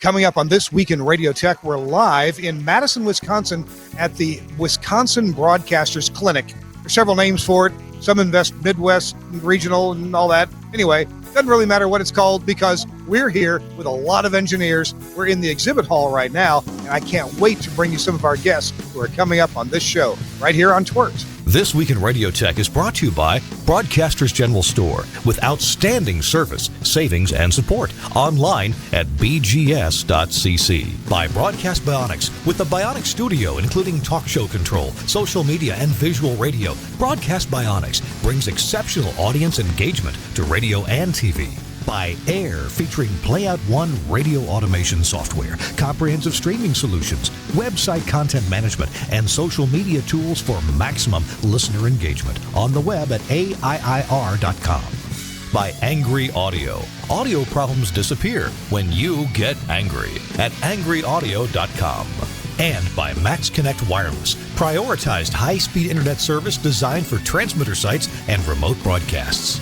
Coming up on This Week in Radio Tech, we're live in Madison, Wisconsin at the Wisconsin Broadcasters Clinic. There's several names for it. Some invest Midwest, regional, and all that. Anyway, doesn't really matter what it's called because we're here with a lot of engineers. We're in the exhibit hall right now, and I can't wait to bring you some of our guests who are coming up on this show right here on TWiRT. This Week in Radio Tech is brought to you by Broadcasters General Store with outstanding service, savings, and support. Online at bgs.cc. By Broadcast Bionics with the Bionic Studio, including talk show control, social media, and visual radio. Broadcast Bionics brings exceptional audience engagement to radio and TV. By Air, featuring Playout One radio automation software, comprehensive streaming solutions, website content management, and social media tools for maximum listener engagement on the web at AIIR.com. By Angry Audio. Audio problems disappear when you get angry at angryaudio.com. And by Max Connect Wireless, prioritized high-speed internet service designed for transmitter sites and remote broadcasts.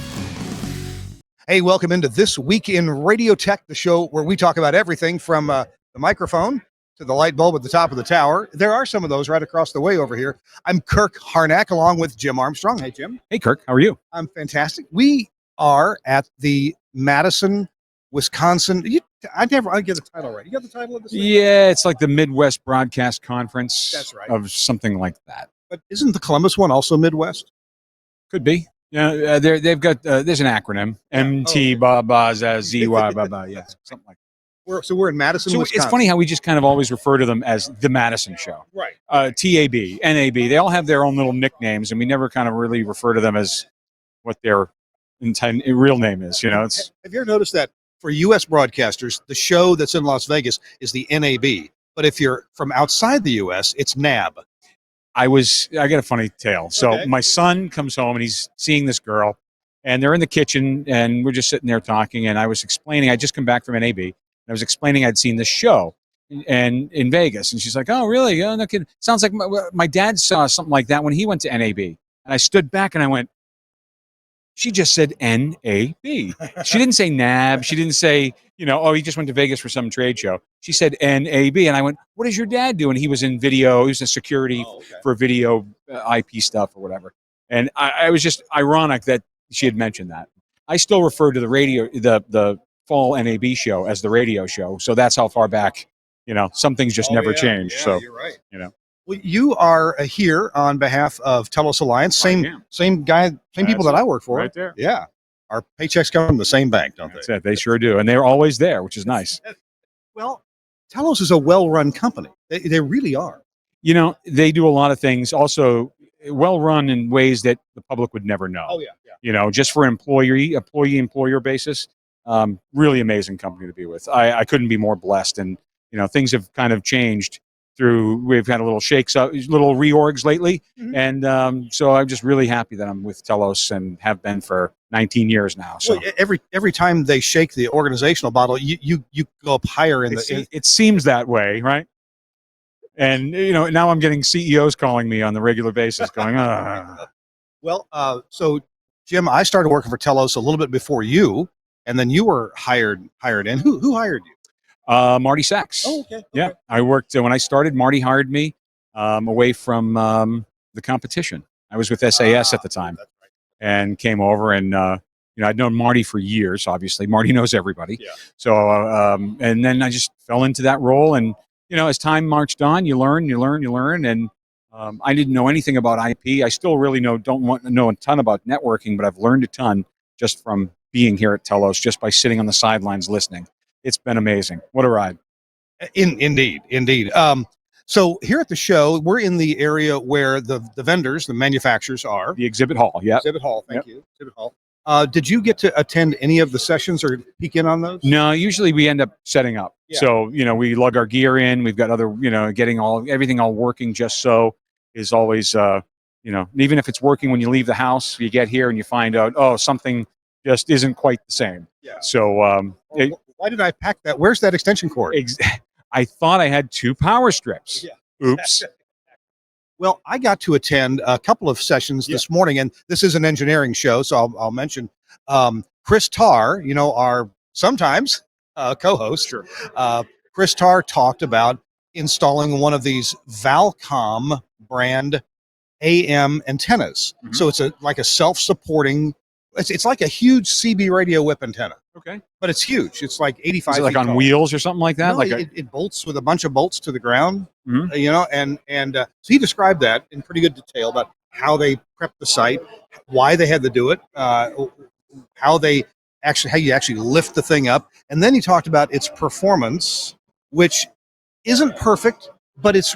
Hey, welcome into This Week in Radio Tech, the show where we talk about everything from the microphone to the light bulb at the top of the tower. There are some of those right across the way over here. I'm Kirk Harnack along with Jim Armstrong. Hey, Jim. Hey, Kirk. How are you? I'm fantastic. We are at the Madison, Wisconsin. I get the title right. You got the title of this? Yeah, it's like the Midwest Broadcast Conference. That's right. Of something like that. But isn't the Columbus one also Midwest? Could be. Yeah, they've got, there's an acronym. MT, ZY, yeah, something like that. So we're in Madison, Wisconsin. It's funny how we just kind of always refer to them as the Madison Show. Right. TAB, NAB, they all have their own little nicknames, and we never kind of really refer to them as what their real name is. You know, it's. Have you ever noticed that for U.S. broadcasters, the show that's in Las Vegas is the NAB, but if you're from outside the U.S., it's NAB. I got a funny tale. So My son comes home and he's seeing this girl, and they're in the kitchen and we're just sitting there talking. And I was explaining, I just come back from NAB. And I was explaining I'd seen this show and in Vegas. And she's like, "Oh, really? Oh, no kidding. Sounds like my dad saw something like that when he went to NAB." And I stood back and I went, she just said NAB. She didn't say NAB. She didn't say, he just went to Vegas for some trade show. She said NAB. And I went, "What does your dad do?" And he was in video. He was in security for video IP stuff or whatever. And I was just ironic that she had mentioned that. I still refer to the radio, the fall NAB show as the radio show. So that's how far back, some things just never change. Yeah, so, you're right. Well, you are here on behalf of Telos Alliance. Same guy, same people that I work for. Right there. Yeah. Our paychecks come from the same bank, don't That's it. They sure do. And they're always there, which is nice. Well, Telos is a well-run company. They really are. They do a lot of things. Also, well-run in ways that the public would never know. Oh, yeah. Just for employee-employer basis. Really amazing company to be with. I couldn't be more blessed. And, things have kind of changed. We've had a little shakes up, little reorgs lately. Mm-hmm. And so I'm just really happy that I'm with Telos and have been for 19 years now. So every time they shake the organizational bottle, you go up higher in the. It seems that way, right? And now I'm getting CEOs calling me on the regular basis, going, Well, so Jim, I started working for Telos a little bit before you, and then you were hired in. Who hired you? Marty Sachs. Oh, okay. Yeah, I worked when I started. Marty hired me away from the competition. I was with SAS at the time, and came over and I'd known Marty for years. Obviously, Marty knows everybody. Yeah. So and then I just fell into that role, and as time marched on, you learn, and I didn't know anything about IP. I still really don't know a ton about networking, but I've learned a ton just from being here at Telos, just by sitting on the sidelines listening. It's been amazing. What a ride. Indeed. So here at the show, we're in the area where the vendors, the manufacturers are. The exhibit hall, yeah. Exhibit hall, thank you. Exhibit hall. Did you get to attend any of the sessions or peek in on those? No, usually we end up setting up. Yeah. So, we lug our gear in. We've got other, getting everything all working just so is always, even if it's working when you leave the house, you get here and you find out, something just isn't quite the same. Yeah. So, why did I pack that? Where's that extension cord? I thought I had 2 power strips. Yeah. Oops. Well, I got to attend a couple of sessions this morning, and this is an engineering show, so I'll mention Chris Tarr, our sometimes co-host, Sure. Chris Tarr talked about installing one of these Valcom brand AM antennas. Mhm. So it's like a self-supporting. It's like a huge CB radio whip antenna, Okay. but it's huge. It's like 85 Is it like feet on tall. wheels or something like that? No, it bolts with a bunch of bolts to the ground, Mhm. and so he described that in pretty good detail about how they prepped the site, why they had to do it, how you actually lift the thing up, and then he talked about its performance, which isn't perfect, but it's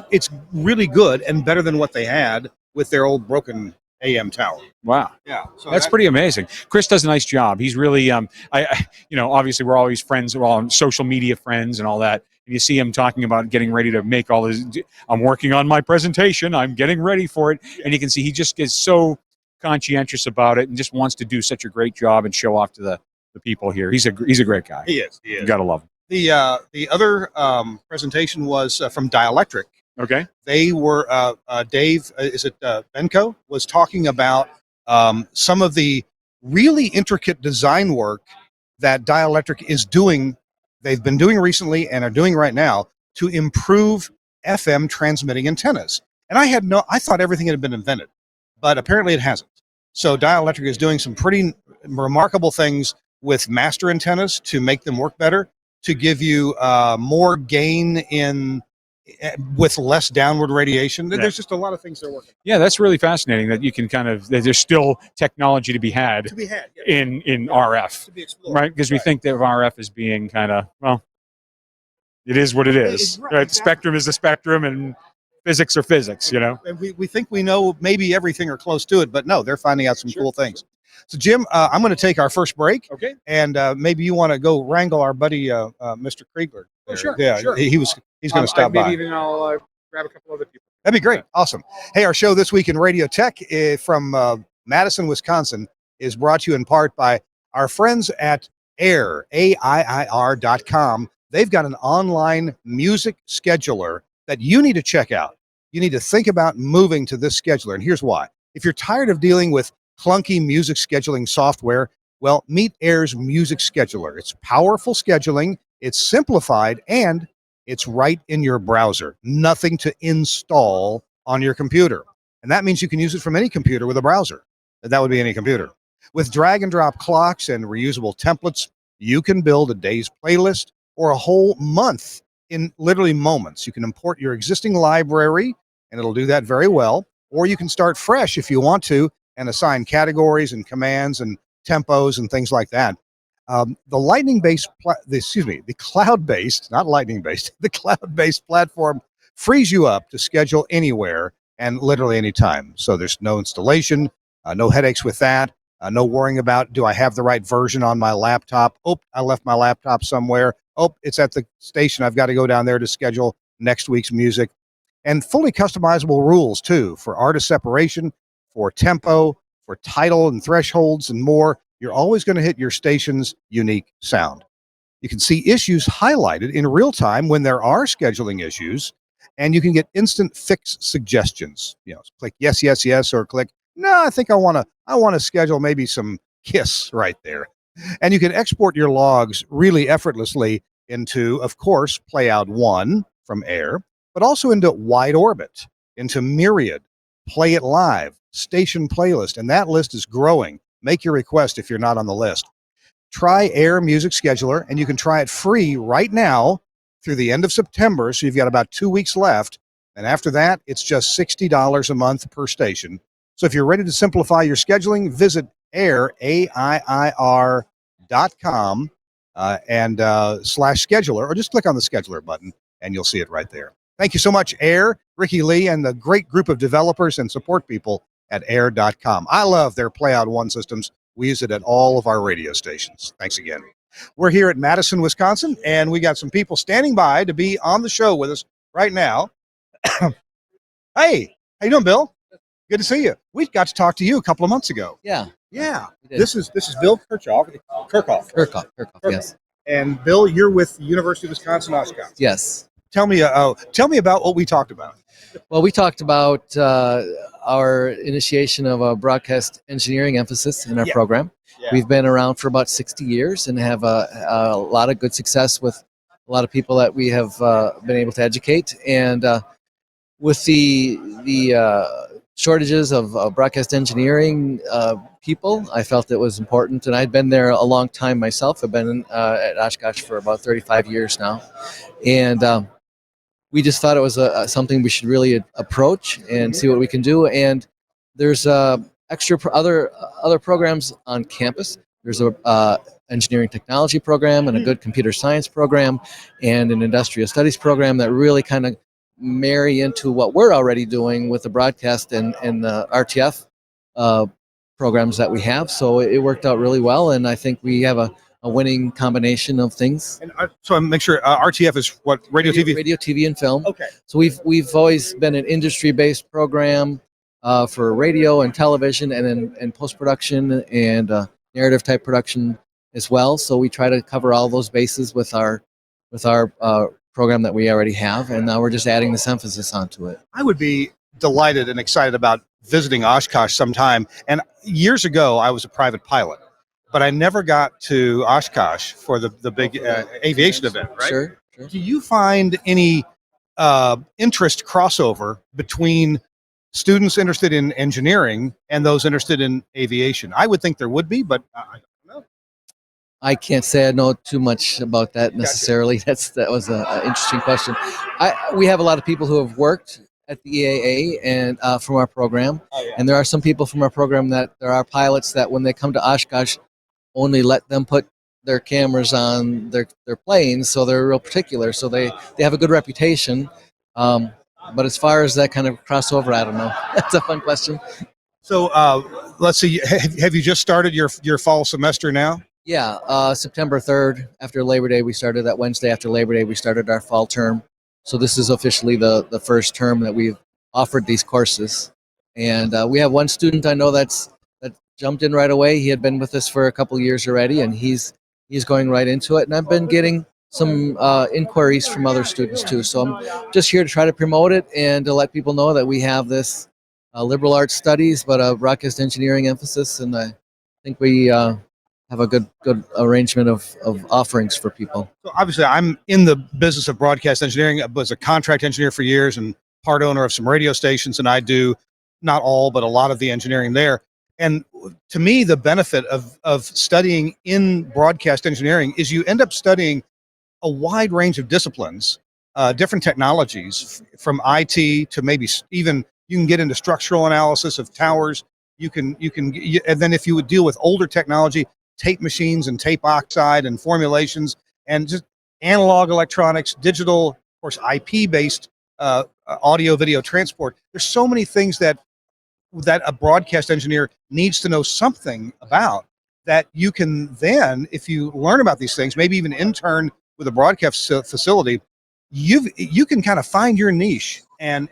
really good and better than what they had with their old broken AM tower. Wow. Yeah, so That's pretty amazing. Chris does a nice job. He's really, obviously we're always friends. We're all on social media friends and all that. And you see him talking about getting ready to make all his. I'm working on my presentation. I'm getting ready for it, and you can see he just gets so conscientious about it and just wants to do such a great job and show off to the people here. He's a great guy. He is. He is. You gotta love him. The other presentation was from Dielectric. Okay. They were Dave. Is it Benko was talking about some of the really intricate design work that Dielectric is doing. They've been doing recently and are doing right now to improve FM transmitting antennas. And I thought everything had been invented, but apparently it hasn't. So Dielectric is doing some pretty remarkable things with master antennas to make them work better, to give you more gain with less downward radiation. Yeah. There's just a lot of things they're working on. Yeah, that's really fascinating that you can that there's still technology to be had Yeah. in RF, To be explored. right? Because we think that RF is being it is what it is. Right, Right? exactly. Spectrum is the spectrum, and physics are physics. And we think we know maybe everything or close to it, but no, they're finding out some cool things. So, Jim, I'm going to take our first break. Okay. And maybe you want to go wrangle our buddy, Mr. Kriegler. Oh, sure. Yeah, Sure. he's going to stop by. Maybe even I'll grab a couple other people. That'd be great. Awesome. Hey, our show this week in Radio Tech from Madison, Wisconsin, is brought to you in part by our friends at AIIR.com. They've got an online music scheduler that you need to check out. You need to think about moving to this scheduler, and here's why. If you're tired of dealing with clunky music scheduling software, well, meet AIR's music scheduler. It's powerful scheduling, it's simplified, and it's right in your browser. Nothing to install on your computer. And that means you can use it from any computer with a browser. That would be any computer. With drag and drop clocks and reusable templates, you can build a day's playlist or a whole month in literally moments. You can import your existing library, and it'll do that very well. Or you can start fresh if you want to and assign categories and commands and tempos and things like that. The cloud-based, not lightning-based, the cloud-based platform frees you up to schedule anywhere and literally anytime. So there's no installation, no headaches with that, no worrying about, do I have the right version on my laptop? Oh, I left my laptop somewhere. Oh, it's at the station. I've got to go down there to schedule next week's music. And fully customizable rules, too, for artist separation, for tempo, for title and thresholds and more. You're always going to hit your station's unique sound. You can see issues highlighted in real time when there are scheduling issues, and you can get instant fix suggestions. Click yes, yes, yes, or click no. I think I want to schedule maybe some Kiss right there, and you can export your logs really effortlessly into, of course, Playout 1 from AIR, but also into Wide Orbit, into Myriad, Play It Live, Station Playlist, and that list is growing. Make your request if you're not on the list. Try AIR Music Scheduler, and you can try it free right now through the end of September, so you've got about 2 weeks left. And after that, it's just $60 a month per station. So if you're ready to simplify your scheduling, visit AIIR.com and /scheduler, or just click on the scheduler button, and you'll see it right there. Thank you so much, AIR, Ricky Lee, and the great group of developers and support people at AIR.com. I love their Playout 1 systems. We use it at all of our radio stations. Thanks again. We're here at Madison, Wisconsin, and we got some people standing by to be on the show with us right now. Hey, how you doing, Bill? Good to see you. We got to talk to you a couple of months ago. Yeah. This is Bill Kirchhoff. Yes. And Bill, you're with the University of Wisconsin Oshkosh. Yes. Tell me about what we talked about. Well, we talked about our initiation of a broadcast engineering emphasis in our program. Yeah. We've been around for about 60 years and have a lot of good success with lot of people that we have been able to educate. And with the shortages of broadcast engineering people, I felt it was important, and I'd been there a long time myself. I've been at Oshkosh for about 35 years now, and we just thought it was something we should really approach and see what we can do. And there's other programs on campus. There's a engineering technology program and a good computer science program and an industrial studies program that really kind of marry into what we're already doing with the broadcast and the RTF programs that we have. So it worked out really well, and I think we have a winning combination of things. And so I make sure RTF is what radio, TV, and film. Okay. So we've always been an industry-based program for radio and television, and then post-production and narrative type production as well. So we try to cover all those bases with our program that we already have, and now we're just adding this emphasis onto it. I would be delighted and excited about visiting Oshkosh sometime. And years ago, I was a private pilot, but I never got to Oshkosh for the big aviation event, right? Sure. Do you find any interest crossover between students interested in engineering and those interested in aviation? I would think there would be, but I don't know. I can't say I know too much about that necessarily. Gotcha. That was an interesting question. We have a lot of people who have worked at the EAA and from our program, and there are some people from our program that there are pilots that when they come to Oshkosh, only let them put their cameras on their planes, so they're real particular. So they have a good reputation. But as far as that kind of crossover, I don't know. That's a fun question. So let's see. Have you just started your fall semester now? Yeah, September 3rd, after Labor Day, we started. That Wednesday after Labor Day, we started our fall term. So this is officially the first term that we've offered these courses. And we have one student I know that jumped in right away. He had been with us for a couple years already, and he's going right into it. And I've been getting some inquiries from other students too. So I'm just here to try to promote it and to let people know that we have this liberal arts studies, but a broadcast engineering emphasis. And I think we have a good arrangement of offerings for people. So obviously, I'm in the business of broadcast engineering. I was a contract engineer for years and part owner of some radio stations, and I do not all, but a lot of the engineering there. And to me, the benefit of studying in broadcast engineering is you end up studying a wide range of disciplines, different technologies, from IT to maybe even you can get into structural analysis of towers. And then if you would deal with older technology, tape machines and tape oxide and formulations and just analog electronics, digital, of course, IP-based audio, video transport. There's so many things that a broadcast engineer needs to know something about, that you can then, if you learn about these things, maybe even intern with a broadcast facility, you can kind of find your niche and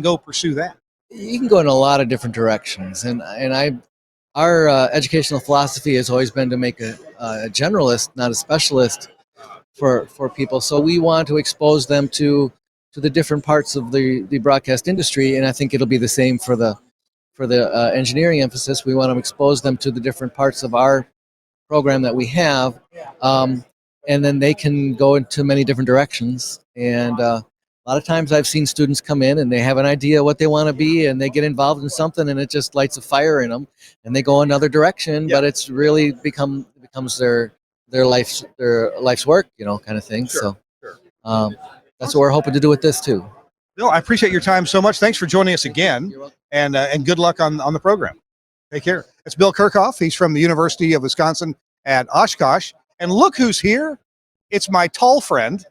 go pursue that. You can go in a lot of different directions, and our educational philosophy has always been to make a generalist, not a specialist, for people. So we want to expose them to the different parts of the broadcast industry, and I think it'll be the same for the engineering emphasis. We want to expose them to the different parts of our program that we have, and then they can go into many different directions. And a lot of times I've seen students come in and they have an idea what they want to be, and they get involved in something and it just lights a fire in them, and they go another direction. But it's really becomes their life's work, kind of thing. Sure, so that's what we're hoping to do with this too. Bill, I appreciate your time so much. Thanks for joining us again, You're welcome. and good luck on the program. Take care. It's Bill Kirchhoff. He's from the University of Wisconsin at Oshkosh. And look who's here. It's my tall friend.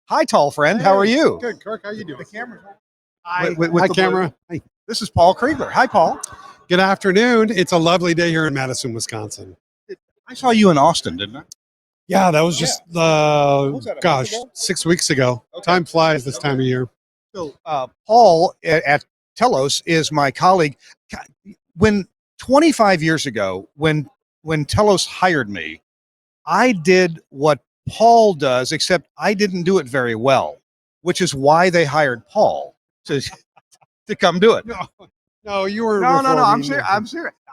Hi, tall friend. How are you? Good, Kirk. How you doing? The camera. Hi, With hi the- camera. Hi. This is Paul Kriegler. Hi, Paul. Good afternoon. It's a lovely day here in Madison, Wisconsin. I saw you in Austin, didn't I? Yeah, that was just was that, a month ago? 6 weeks ago. Okay. Time flies this time of year. So Paul at Telos is my colleague. When 25 years ago, when Telos hired me, I did what Paul does, except I didn't do it very well, which is why they hired Paul to come do it. No, you were. No. I'm serious.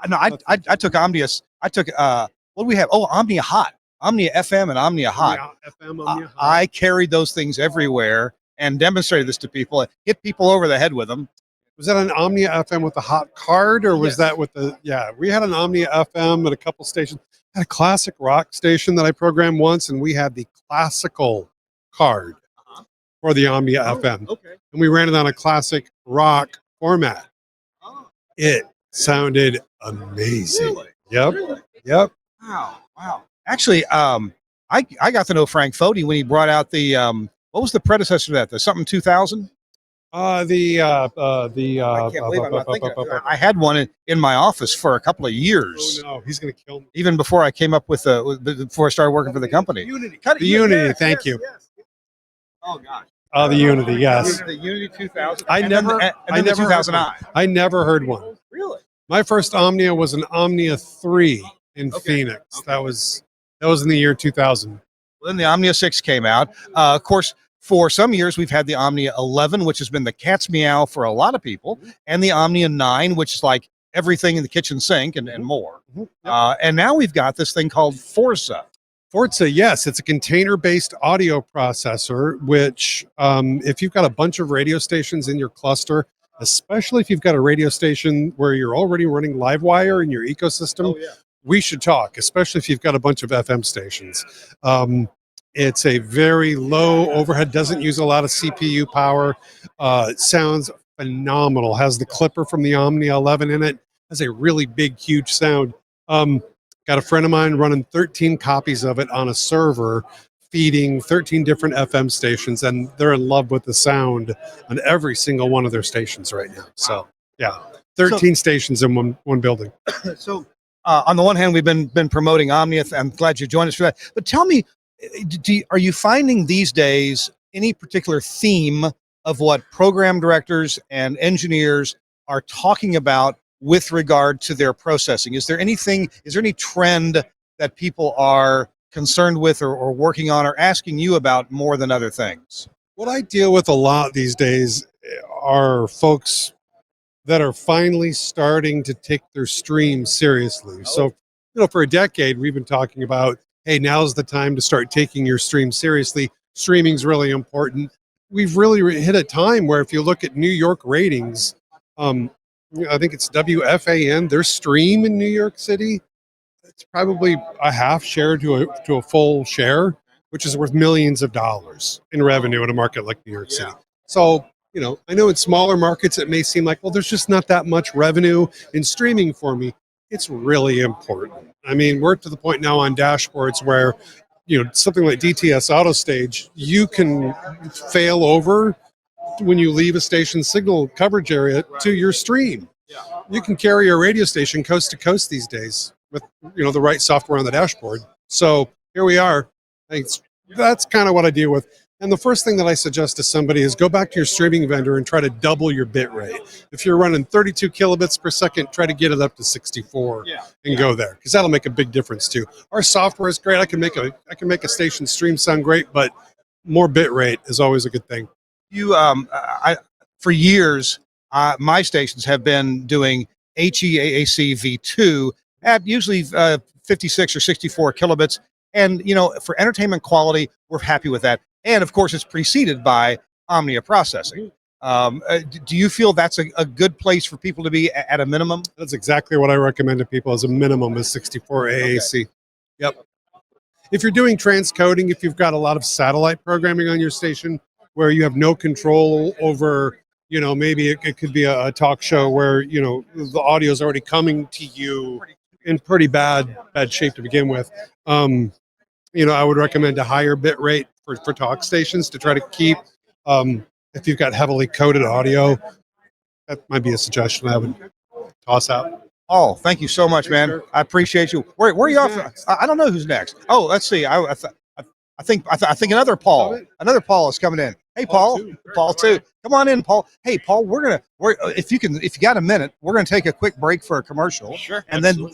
No, I took Omnius. I took what do we have? Oh, Omnia Hot. Omnia FM and Omnia Hot. FM, Omnia Hot. I carried those things everywhere and demonstrated this to people, hit people over the head with them. Was that an Omnia FM with the hot card, or was Yes. that with the? Yeah, we had an Omnia FM at a couple stations. I had a classic rock station that I programmed once, and we had the classical card for the Omnia FM, Okay. and we ran it on a classic rock format. Oh, It sounded amazing. really? Yep. Really? Yep. Wow. Actually, I got to know Frank Foti when he brought out the what was the predecessor to that? The something 2000. I I can't believe I'm not thinking of it. I had one in my office for a couple of years, Oh no, he's gonna kill me. even before I came up with before I started working for the company. Unity. Cut it. The Unity, Yes, thank yes, you. yes. Oh gosh. Oh, the Unity, yes. The Unity 2000. I and then never- the, and I then the never heard 2009. I never heard one. Really? My first Omnia was an Omnia 3 in Okay. Phoenix. Okay. That was in the year 2000. Well, then the Omnia 6 came out. Of course, for some years we've had the Omnia 11, which has been the cat's meow for a lot of people, and the Omnia 9, which is like everything in the kitchen sink and more. Yep. And now we've got this thing called Forza. Forza, yes, it's a container-based audio processor, which if you've got a bunch of radio stations in your cluster, especially if you've got a radio station where you're already running Livewire in your ecosystem, we should talk, especially if you've got a bunch of FM stations. It's a very low overhead, doesn't use a lot of CPU power. It sounds phenomenal. Has the clipper from the Omnia 11 in it. Has a really big, huge sound. Got a friend of mine running 13 copies of it on a server, feeding 13 different FM stations, and they're in love with the sound on every single one of their stations right now. So, yeah, 13 stations in one building. So, on the one hand, we've been promoting Omnia. I'm glad you joined us for that. But tell me, are you finding these days any particular theme of what program directors and engineers are talking about with regard to their processing? Is there any trend that people are concerned with or working on or asking you about more than other things? What I deal with a lot these days are folks that are finally starting to take their stream seriously. So, for a decade, we've been talking about, hey, now's the time to start taking your stream seriously. Streaming's really important. We've really hit a time where if you look at New York ratings, I think it's WFAN, their stream in New York City, it's probably a half share to a full share, which is worth millions of dollars in revenue in a market like New York City. So, I know in smaller markets it may seem like, well, there's just not that much revenue in streaming for me. It's really important. I mean, we're to the point now on dashboards where, something like DTS Auto Stage, you can fail over when you leave a station signal coverage area to your stream. You can carry a radio station coast to coast these days with the right software on the dashboard. So here we are. That's kind of what I deal with. And the first thing that I suggest to somebody is go back to your streaming vendor and try to double your bit rate. If you're running 32 kilobits per second, try to get it up to 64 and go there, because that'll make a big difference too. Our software is great. I can make a station stream sound great, but more bit rate is always a good thing. For years, my stations have been doing HEAAC V2 at usually 56 or 64 kilobits. And, for entertainment quality, we're happy with that. And of course, it's preceded by Omnia processing. Do you feel that's a good place for people to be at a minimum? That's exactly what I recommend to people as a minimum is 64 AAC. Okay. Yep. If you're doing transcoding, if you've got a lot of satellite programming on your station where you have no control over, maybe it could be a talk show where, the audio is already coming to you in pretty bad shape to begin with. I would recommend a higher bit rate for talk stations to try to keep, if you've got heavily coded audio, that might be a suggestion I would toss out. Oh, thank you so much, man. I appreciate you. Where are you off? I don't know who's next. Oh, let's see. I think another Paul is coming in. Hey, Paul. Paul too. Come on in, Paul. Hey, Paul. If you got a minute, we're gonna take a quick break for a commercial. Sure. And then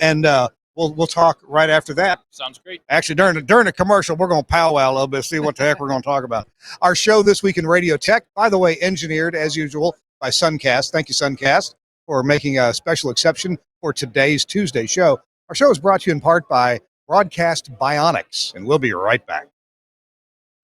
we'll talk right after that. Sounds great. Actually, during a commercial, we're going to powwow a little bit, see what the heck we're going to talk about. Our show this week in Radio Tech, by the way, engineered as usual by Suncast. Thank you, Suncast, for making a special exception for today's Tuesday show. Our show is brought to you in part by Broadcast Bionics, and we'll be right back.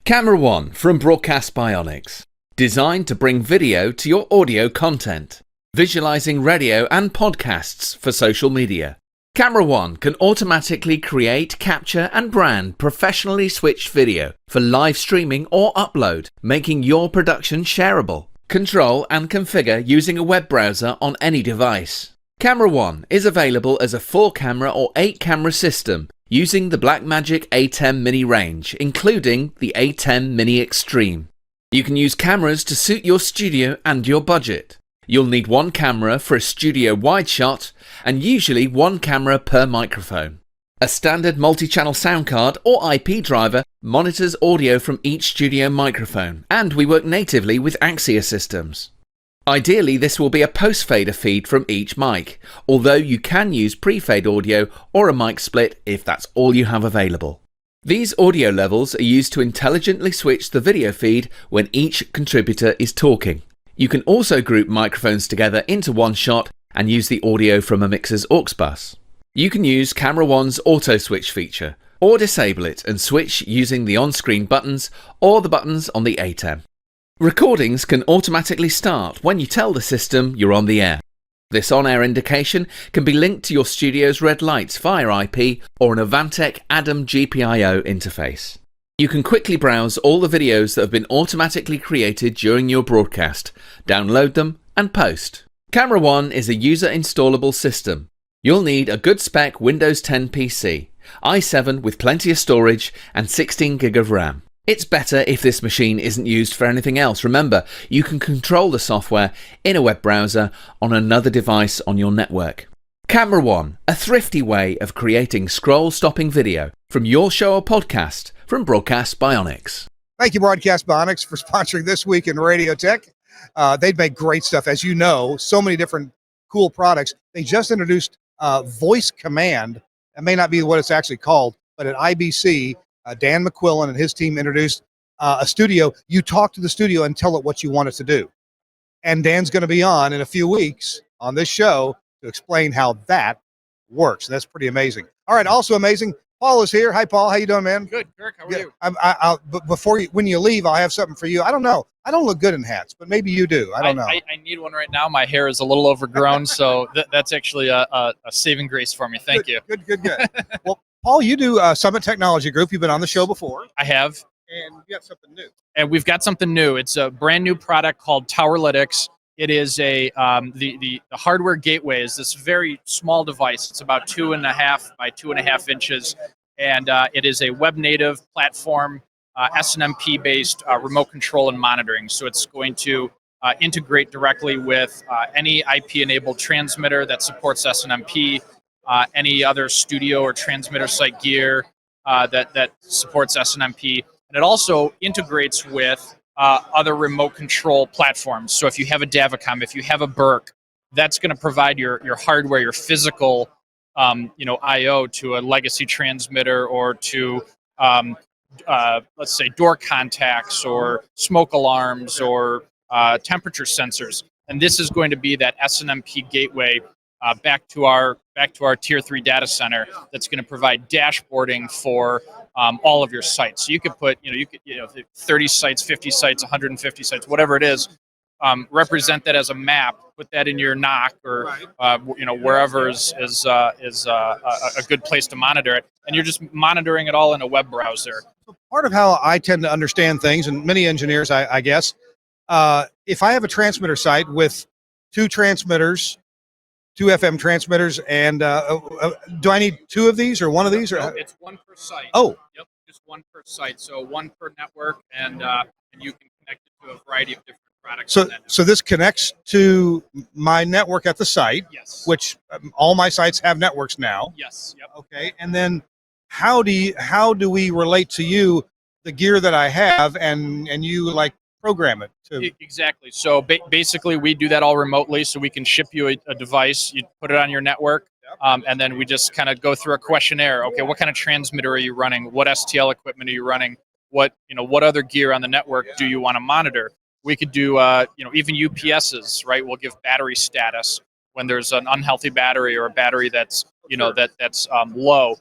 Camera One from Broadcast Bionics. Designed to bring video to your audio content. Visualizing radio and podcasts for social media. Camera One can automatically create, capture and brand professionally switched video for live streaming or upload, making your production shareable. Control and configure using a web browser on any device. Camera One is available as a 4-camera or 8-camera system using the Blackmagic A10 Mini range, including the A10 Mini Extreme. You can use cameras to suit your studio and your budget. You'll need one camera for a studio wide shot and usually one camera per microphone. A standard multi-channel sound card or IP driver monitors audio from each studio microphone, and we work natively with Axia systems. Ideally, this will be a post-fader feed from each mic, although you can use pre-fade audio or a mic split if that's all you have available. These audio levels are used to intelligently switch the video feed when each contributor is talking. You can also group microphones together into one shot and use the audio from a mixer's aux bus. You can use Camera One's auto switch feature, or disable it and switch using the on-screen buttons or the buttons on the A10. Recordings can automatically start when you tell the system you're on the air. This on-air indication can be linked to your studio's red lights via IP or an Avantec Adam GPIO interface. You can quickly browse all the videos that have been automatically created during your broadcast, download them and post. Camera One is a user-installable system. You'll need a good spec Windows 10 PC, i7 with plenty of storage and 16 gig of RAM. It's better if this machine isn't used for anything else. Remember, you can control the software in a web browser on another device on your network. Camera One, a thrifty way of creating scroll-stopping video from your show or podcast from Broadcast Bionics. Thank you, Broadcast Bionics, for sponsoring This Week in Radio Tech. They make great stuff. As you know, so many different cool products. They just introduced Voice Command. It may not be what it's actually called, but at IBC, Dan McQuillan and his team introduced a studio. You talk to the studio and tell it what you want it to do. And Dan's going to be on in a few weeks on this show to explain how that works. That's pretty amazing. All right, also amazing. Paul is here. Hi, Paul. How you doing, man? Good, Kirk. How are you? But when you leave, I'll have something for you. I don't know. I don't look good in hats, but maybe you do. I don't know. I need one right now. My hair is a little overgrown, so that's actually a saving grace for me. Thank you. Good. Well, Paul, you do Summit Technology Group. You've been on the show before. I have. And you got something new. And we've got something new. It's a brand new product called TWiRT. It is the hardware gateway is this very small device. It's about 2.5 by 2.5 inches, and it is a web native platform, SNMP based remote control and monitoring. So it's going to integrate directly with any IP enabled transmitter that supports SNMP, any other studio or transmitter site gear that supports SNMP, and it also integrates with other remote control platforms. So if you have a Davicom, if you have a Burke, that's going to provide your hardware, your physical, I/O to a legacy transmitter or to, let's say, door contacts or smoke alarms or temperature sensors. And this is going to be that SNMP gateway back to our Tier 3 data center that's going to provide dashboarding for all of your sites. So you could put, 30 sites, 50 sites, 150 sites, whatever it is, represent that as a map, put that in your NOC or, wherever is a good place to monitor it. And you're just monitoring it all in a web browser. So part of how I tend to understand things, and many engineers, I guess, if I have a transmitter site with 2 transmitters, 2 FM transmitters, and do I need 2 of these or 1 of these? Or it's 1 per site. Oh, yep, just 1 per site. So 1 per network, and you can connect it to a variety of different products. So this connects to my network at the site. Yes. Which all my sites have networks now. Yes. Yep. Okay, and then how do we relate to you the gear that I have, and you like program it to exactly. So basically we do that all remotely, so we can ship you a device, you put it on your network, and then we just kind of go through a questionnaire. Okay, what kind of transmitter are you running? What STL equipment are you running? What other gear on the network do you want to monitor? We could do even UPSs, right? We'll give battery status when there's an unhealthy battery or a battery that's that's low,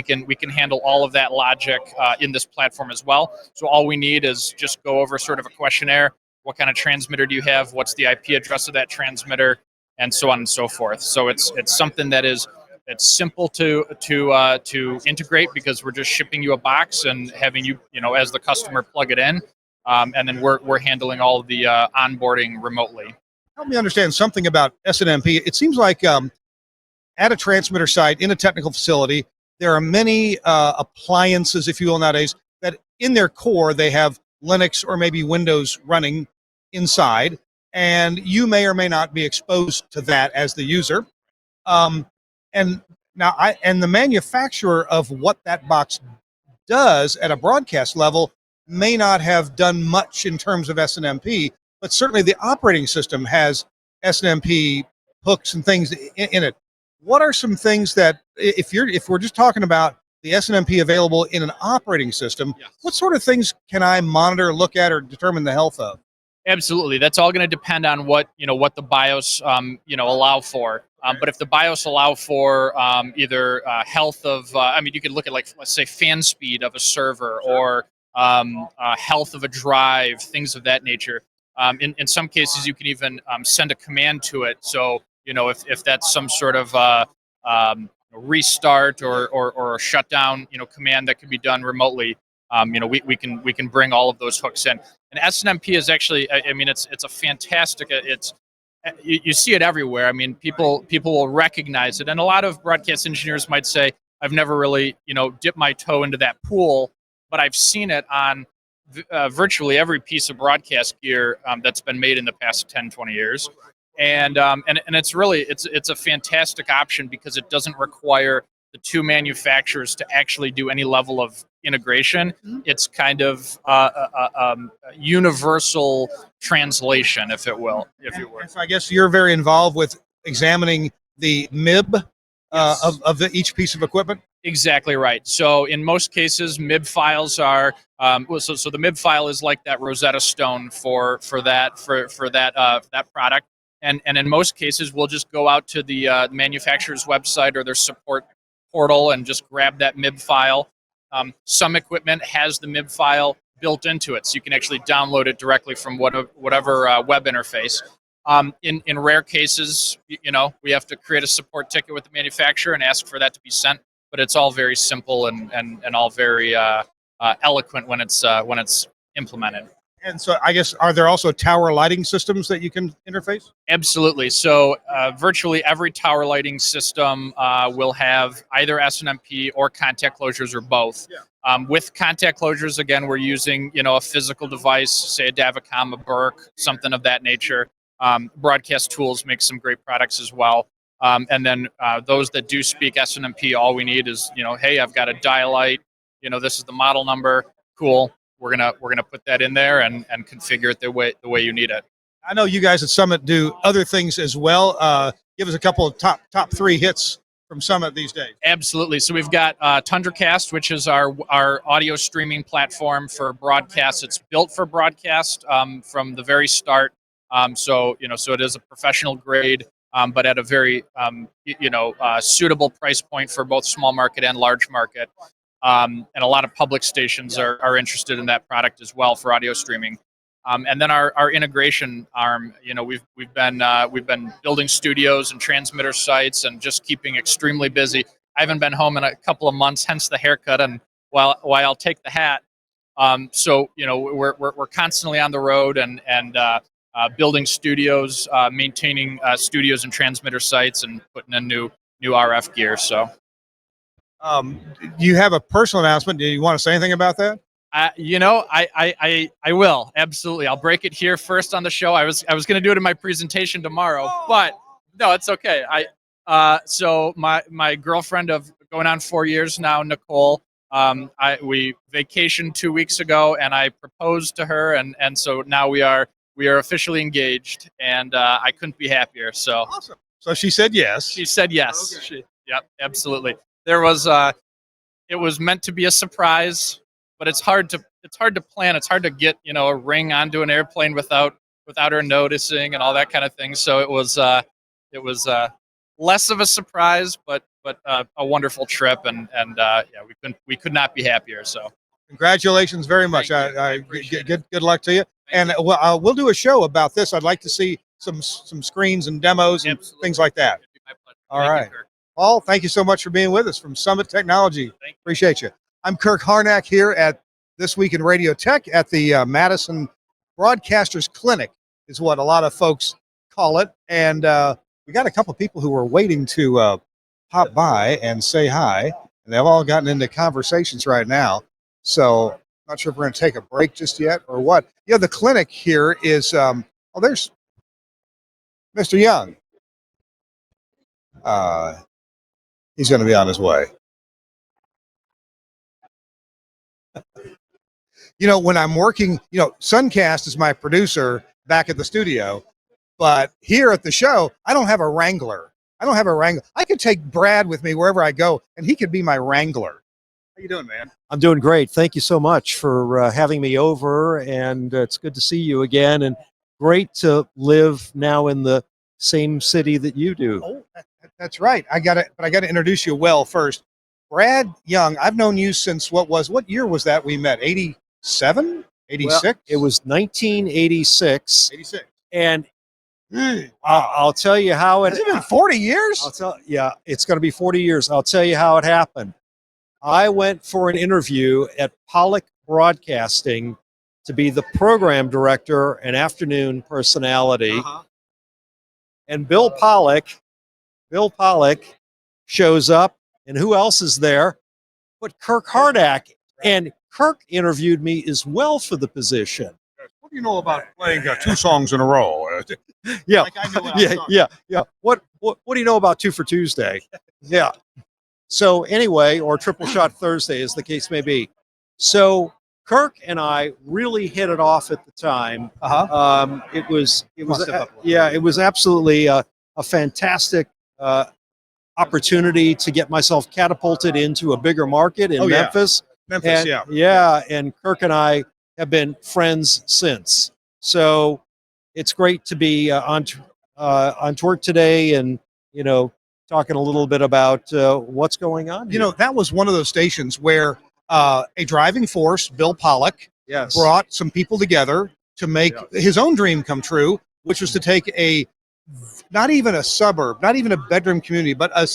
and we can handle all of that logic in this platform as well. So all we need is just go over sort of a questionnaire. What kind of transmitter do you have? What's the IP address of that transmitter? And so on and so forth. So it's something it's simple to integrate, because we're just shipping you a box and having you as the customer plug it in, and then we're handling all of the onboarding remotely. Help me understand something about SNMP. It seems like at a transmitter site in a technical facility, there are many appliances, if you will, nowadays that in their core they have Linux or maybe Windows running inside, and you may or may not be exposed to that as the user. And now, the manufacturer of what that box does at a broadcast level may not have done much in terms of SNMP, but certainly the operating system has SNMP hooks and things in it. What are some things that, if we're just talking about the SNMP available in an operating system, Yes. what sort of things can I monitor, look at, or determine the health of? Absolutely. That's all going to depend on what the BIOS allow for. But if the BIOS allow for either health of, you could look at, like, let's say, fan speed of a server, or health of a drive, things of that nature. In some cases, you can even send a command to it. So if that's some sort of restart or a shutdown command that can be done remotely, we can bring all of those hooks in. And SNMP is actually, it's a fantastic. You see it everywhere. I mean, people will recognize it, and a lot of broadcast engineers might say, "I've never really dipped my toe into that pool," but I've seen it on virtually every piece of broadcast gear that's been made in the past 10, 20 years. And it's really it's a fantastic option, because it doesn't require the two manufacturers to actually do any level of integration. It's kind of a universal translation, if you will. And so I guess you're very involved with examining the MIB Yes. of each piece of equipment. Exactly right. So in most cases, MIB files are so the MIB file is like that Rosetta Stone for that product. And in most cases, we'll just go out to the manufacturer's website or their support portal and just grab that MIB file. Some equipment has the MIB file built into it, so you can actually download it directly from whatever web interface. In rare cases, we have to create a support ticket with the manufacturer and ask for that to be sent. But it's all very simple and all very eloquent when it's implemented. And so I guess, are there also tower lighting systems that you can interface? Absolutely. So virtually every tower lighting system will have either SNMP or contact closures, or both. Yeah. With contact closures, again, we're using a physical device, say a Davicom, a Burke, something of that nature. Broadcast Tools makes some great products as well. And then those that do speak SNMP, all we need is hey, I've got a dial-light. This is the model number. Cool. We're gonna put that in there and configure it the way you need it. I know you guys at Summit do other things as well. Give us a couple of top 3 hits from Summit these days. Absolutely. So we've got TundraCast, which is our audio streaming platform for broadcast. It's built for broadcast from the very start. So it is a professional grade, but at a very suitable price point for both small market and large market. And a lot of public stations are interested in that product as well for audio streaming. And then our integration arm, we've been building studios and transmitter sites and just keeping extremely busy. I haven't been home in a couple of months, hence the haircut, and while I'll take the hat. So we're constantly on the road and building studios, maintaining studios and transmitter sites, and putting in new RF gear. So. Do you have a personal announcement? Do you want to say anything about that? I will, absolutely. I'll break it here first on the show. I was going to do it in my presentation tomorrow, but no, it's okay. So my girlfriend of going on 4 years now, Nicole, we vacationed 2 weeks ago, and I proposed to her, and so now we are officially engaged, and I couldn't be happier. So awesome. So she said yes. She said yes. Okay. Yep, absolutely. It was meant to be a surprise, but it's hard to plan. It's hard to get a ring onto an airplane without her noticing and all that kind of thing. So it was less of a surprise, but a wonderful trip, and yeah, we could not be happier. So Congratulations very much. Thank you. I appreciate Good luck to you. And we'll do a show about this. I'd like to see some screens and demos and things like that. It'd be my pleasure. All Thank you, right. Kirk. Paul, thank you so much for being with us from Summit Technology. Thank you. Appreciate you. I'm Kirk Harnack here at This Week in Radio Tech at the Madison Broadcasters Clinic, is what a lot of folks call it. And we got a couple people who were waiting to pop by and say hi. And they've all gotten into conversations right now. So not sure if we're going to take a break just yet or what. Yeah, the clinic here is, there's Mr. Young. He's going to be on his way. When I'm working, Suncast is my producer back at the studio, but here at the show, I don't have a wrangler. I could take Brad with me wherever I go, and he could be my wrangler. How you doing, man? I'm doing great. Thank you so much for having me over, and it's good to see you again, and great to live now in the same city that you do. Oh, that's right. I got to introduce you well first. Brad Young, I've known you since what year was that we met? 87? 86? Well, it was 1986, 86. and I'll tell you how it. Has it been 40 years? Yeah, it's going to be 40 years. I'll tell you how it happened. I went for an interview at Pollock Broadcasting to be the program director and afternoon personality. Uh-huh. And Bill Pollock shows up, and who else is there but Kirk Harnack? And Kirk interviewed me as well for the position. What do you know about playing 2 songs in a row? Yeah, Like I knew what I was talking yeah. What do you know about 2 for Tuesday? Yeah. So anyway, or Triple Shot Thursday, as the case may be. So Kirk and I really hit it off at the time. Uh-huh. It was absolutely a fantastic opportunity to get myself catapulted into a bigger market in Memphis. Memphis, And, yeah, and Kirk and I have been friends since. So it's great to be on TWiRT today, and talking a little bit about what's going on. That was one of those stations where a driving force, Bill Pollock, Yes. brought some people together to make his own dream come true, which was to take not even a suburb, not even a bedroom community, but an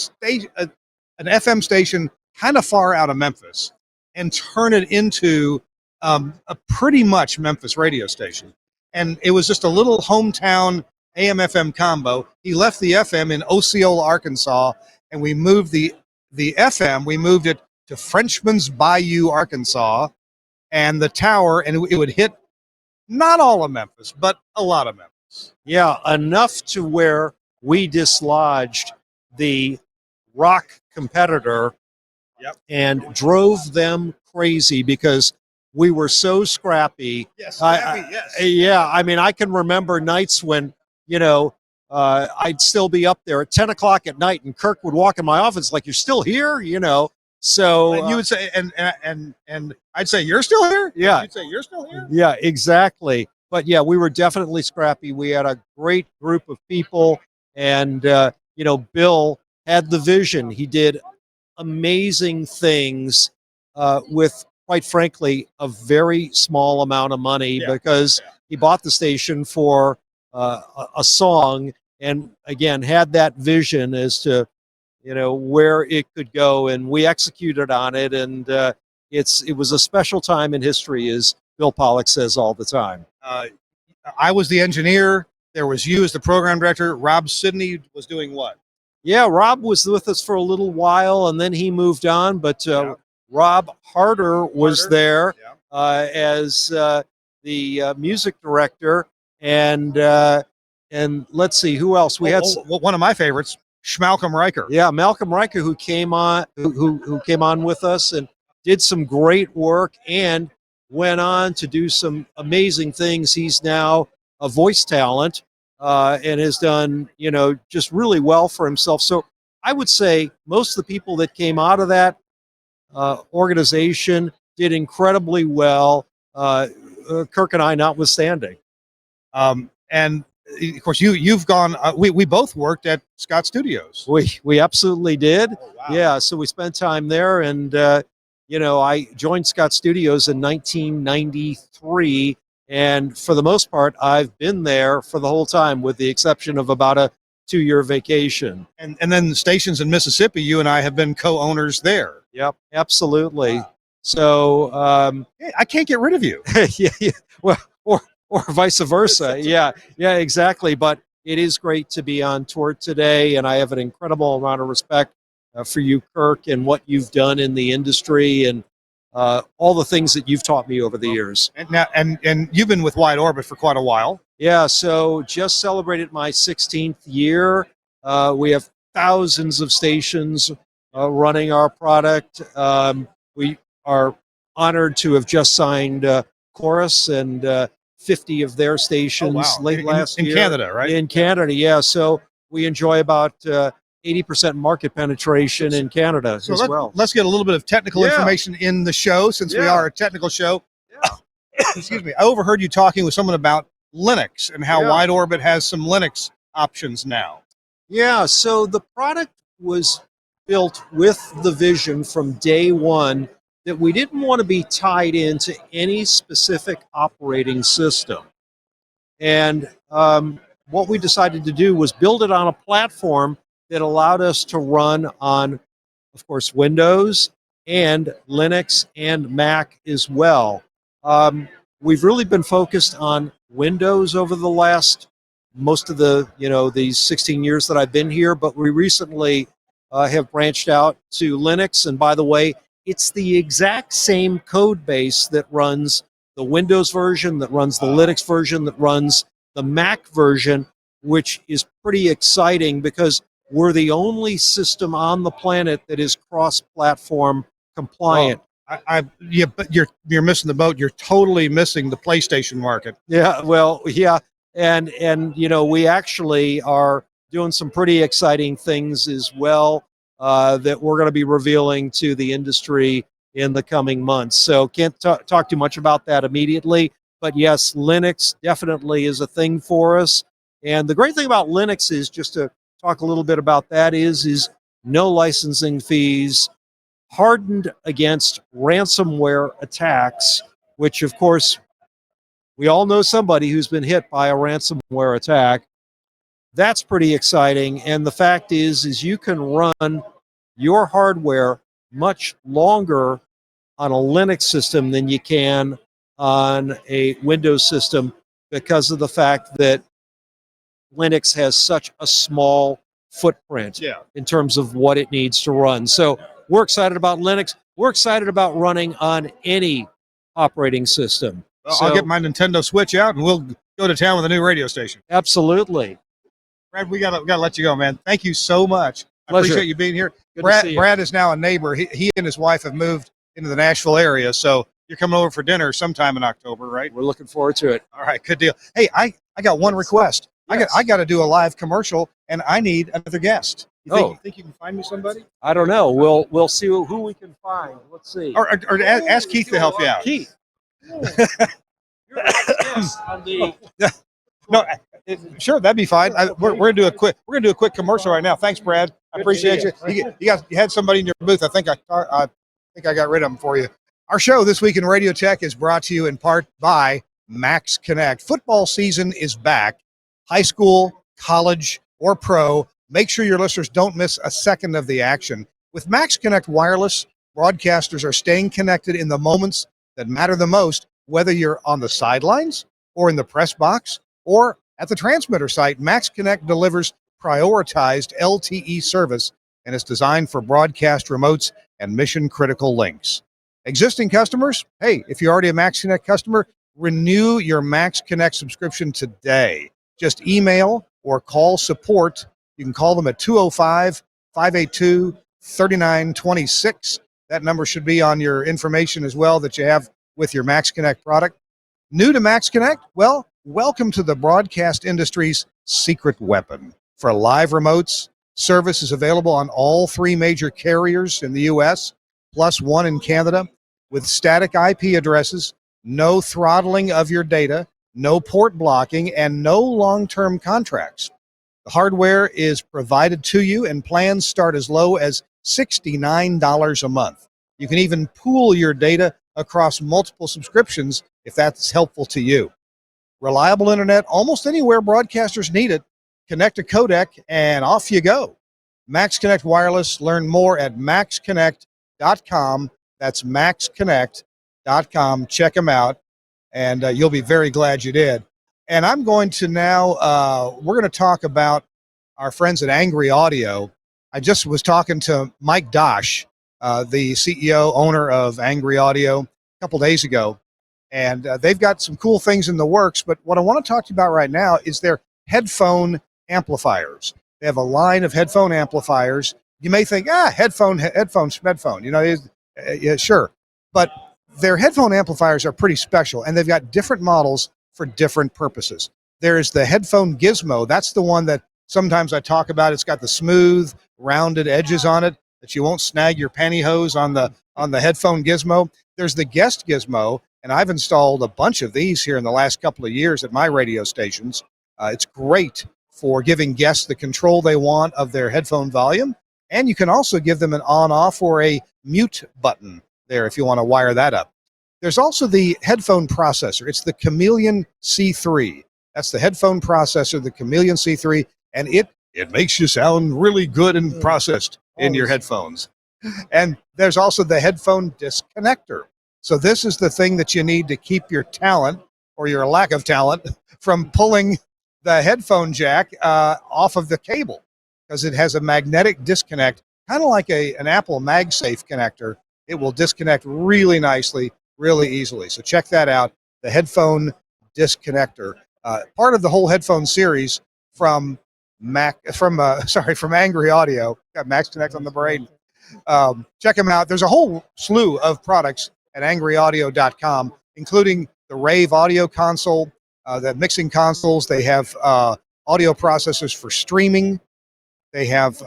FM station kind of far out of Memphis, and turn it into a pretty much Memphis radio station. And it was just a little hometown AM/FM combo. He left the FM in Osceola, Arkansas, and we moved the FM. We moved it to Frenchman's Bayou, Arkansas, and the tower, and it would hit not all of Memphis, but a lot of Memphis. Yeah, enough to where we dislodged the rock competitor and drove them crazy because we were so scrappy. Yes, Yeah, I mean, I can remember nights when, I'd still be up there at 10 o'clock at night, and Kirk would walk in my office like, "You're still here?" So And you would say, and I'd say, "You're still here?" Yeah. You'd say, "You're still here?" Yeah, exactly. But yeah, we were definitely scrappy. We had a great group of people, and Bill had the vision. He did amazing things with, quite frankly, a very small amount of money because he bought the station for a song, and again had that vision as to where it could go, and we executed on it, and it was a special time in history, as Bill Pollock says all the time. I was the engineer. There was you as the program director. Rob Sidney was doing what? Yeah, Rob was with us for a little while, and then he moved on. But Rob Harder was there as the music director, and let's see who else we had. One of my favorites, Malcolm Riker. Yeah, Malcolm Riker, who came on, who came on with us and did some great work, and went on to do some amazing things. He's now a voice talent and has done, just really well for himself. So I would say most of the people that came out of that organization did incredibly well, Kirk and I notwithstanding. And of course, you've gone. We both worked at Scott Studios. We absolutely did. Oh, wow. Yeah, so we spent time there, and I joined Scott Studios in 1993, and for the most part, I've been there for the whole time, with the exception of about a 2-year vacation. And then the stations in Mississippi, you and I have been co-owners there. Yep, absolutely. Wow. So Hey, I can't get rid of you. yeah. Well, or vice versa. Yeah, exactly. But it is great to be on tour today, and I have an incredible amount of respect for you, Kirk, and what you've done in the industry, and all the things that you've taught me over the years. And now, and you've been with Wide Orbit for quite a while. Yeah, so just celebrated my 16th year. We have thousands of stations running our product. We are honored to have just signed Chorus and 50 of their stations late last year. In Canada, right? In Canada, yeah. So we enjoy about 80% market penetration in Canada as well. Let's get a little bit of technical information in the show, since we are a technical show. Yeah. Excuse me. I overheard you talking with someone about Linux and how Wide Orbit has some Linux options now. Yeah, so the product was built with the vision from day one that we didn't want to be tied into any specific operating system. And what we decided to do was build it on a platform that allowed us to run on, of course, Windows and Linux and Mac as well. We've really been focused on Windows over the last most of the these 16 years that I've been here, but we recently have branched out to Linux. And by the way, it's the exact same code base that runs the Windows version, that runs the Linux version, that runs the Mac version, which is pretty exciting because we're the only system on the planet that is cross-platform compliant. Yeah, but you're missing the boat. You're totally missing the PlayStation market. Yeah, well, yeah. And we actually are doing some pretty exciting things as well that we're going to be revealing to the industry in the coming months. So can't talk too much about that immediately. But yes, Linux definitely is a thing for us. And the great thing about Linux is, just to talk a little bit about that, is no licensing fees, hardened against ransomware attacks, which of course we all know somebody who's been hit by a ransomware attack. That's pretty exciting. And the fact is you can run your hardware much longer on a Linux system than you can on a Windows system, because of the fact that Linux has such a small footprint in terms of what it needs to run. So we're excited about Linux. We're excited about running on any operating system. Well, I'll get my Nintendo Switch out and we'll go to town with a new radio station. Absolutely. Brad, we gotta let you go, man. Thank you so much. I appreciate you being here. Good to see you. Brad is now a neighbor. He and his wife have moved into the Nashville area, so you're coming over for dinner sometime in October, right? We're looking forward to it. All right, good deal. Hey, I got one request. Yes. I got to do a live commercial, and I need another guest. You think you can find me somebody? I don't know. We'll see who we can find. Let's see. Or ask Keith to help you out. Keith. You're the guest on the. No, sure, that'd be fine. We're gonna do a quick commercial right now. Thanks, Brad. I appreciate you. You had somebody in your booth. I think I got rid of them for you. Our show This Week in Radio Tech is brought to you in part by Max Connect. Football season is back. High school, college, or pro. Make sure your listeners don't miss a second of the action. With Max Connect Wireless, broadcasters are staying connected in the moments that matter the most, whether you're on the sidelines or in the press box or at the transmitter site. Max Connect delivers prioritized LTE service and is designed for broadcast remotes and mission-critical links. Existing customers, hey, if you're already a Max Connect customer, renew your Max Connect subscription today. Just email or call support. You can call them at 205-582-3926. That number should be on your information as well that you have with your Max Connect product. New to Max Connect? Well, welcome to the broadcast industry's secret weapon. For live remotes, service is available on all 3 major carriers in the U.S., plus 1 in Canada, with static IP addresses, no throttling of your data, no port blocking, and no long-term contracts. The hardware is provided to you, and plans start as low as $69 a month. You can even pool your data across multiple subscriptions if that's helpful to you. Reliable internet almost anywhere broadcasters need it. Connect a codec and off you go. Max Connect Wireless. Learn more at maxconnect.com. That's maxconnect.com. Check them out, and you'll be very glad you did. And I'm going to now, we're going to talk about our friends at Angry Audio. I just was talking to Mike Dosh, the CEO, owner of Angry Audio, a couple days ago, and they've got some cool things in the works. But what I want to talk to you about right now is their headphone amplifiers. They have a line of headphone amplifiers. You may think, headphone, you know, yeah, sure. But their headphone amplifiers are pretty special, and they've got different models for different purposes. There's the headphone gizmo. That's the one that sometimes I talk about. It's got the smooth, rounded edges on it that you won't snag your pantyhose on the headphone gizmo. There's the guest gizmo, and I've installed a bunch of these here in the last couple of years at my radio stations. It's great for giving guests the control they want of their headphone volume, and you can also give them an on-off or a mute button there if you want to wire that up. There's also the headphone processor. It's the Chameleon C3. That's the headphone processor, the Chameleon C3, and it makes you sound really good and processed in your headphones. And there's also the headphone disconnector. So this is the thing that you need to keep your talent, or your lack of talent, from pulling the headphone jack off of the cable, because it has a magnetic disconnect, kind of like an Apple MagSafe connector. It will disconnect really nicely, really easily. So check that out, the headphone disconnector. Part of the whole headphone series from Angry Audio. Got Max Connect on the brain. Check them out. There's a whole slew of products at angryaudio.com, including the Rave audio console, the mixing consoles. They have audio processors for streaming. They have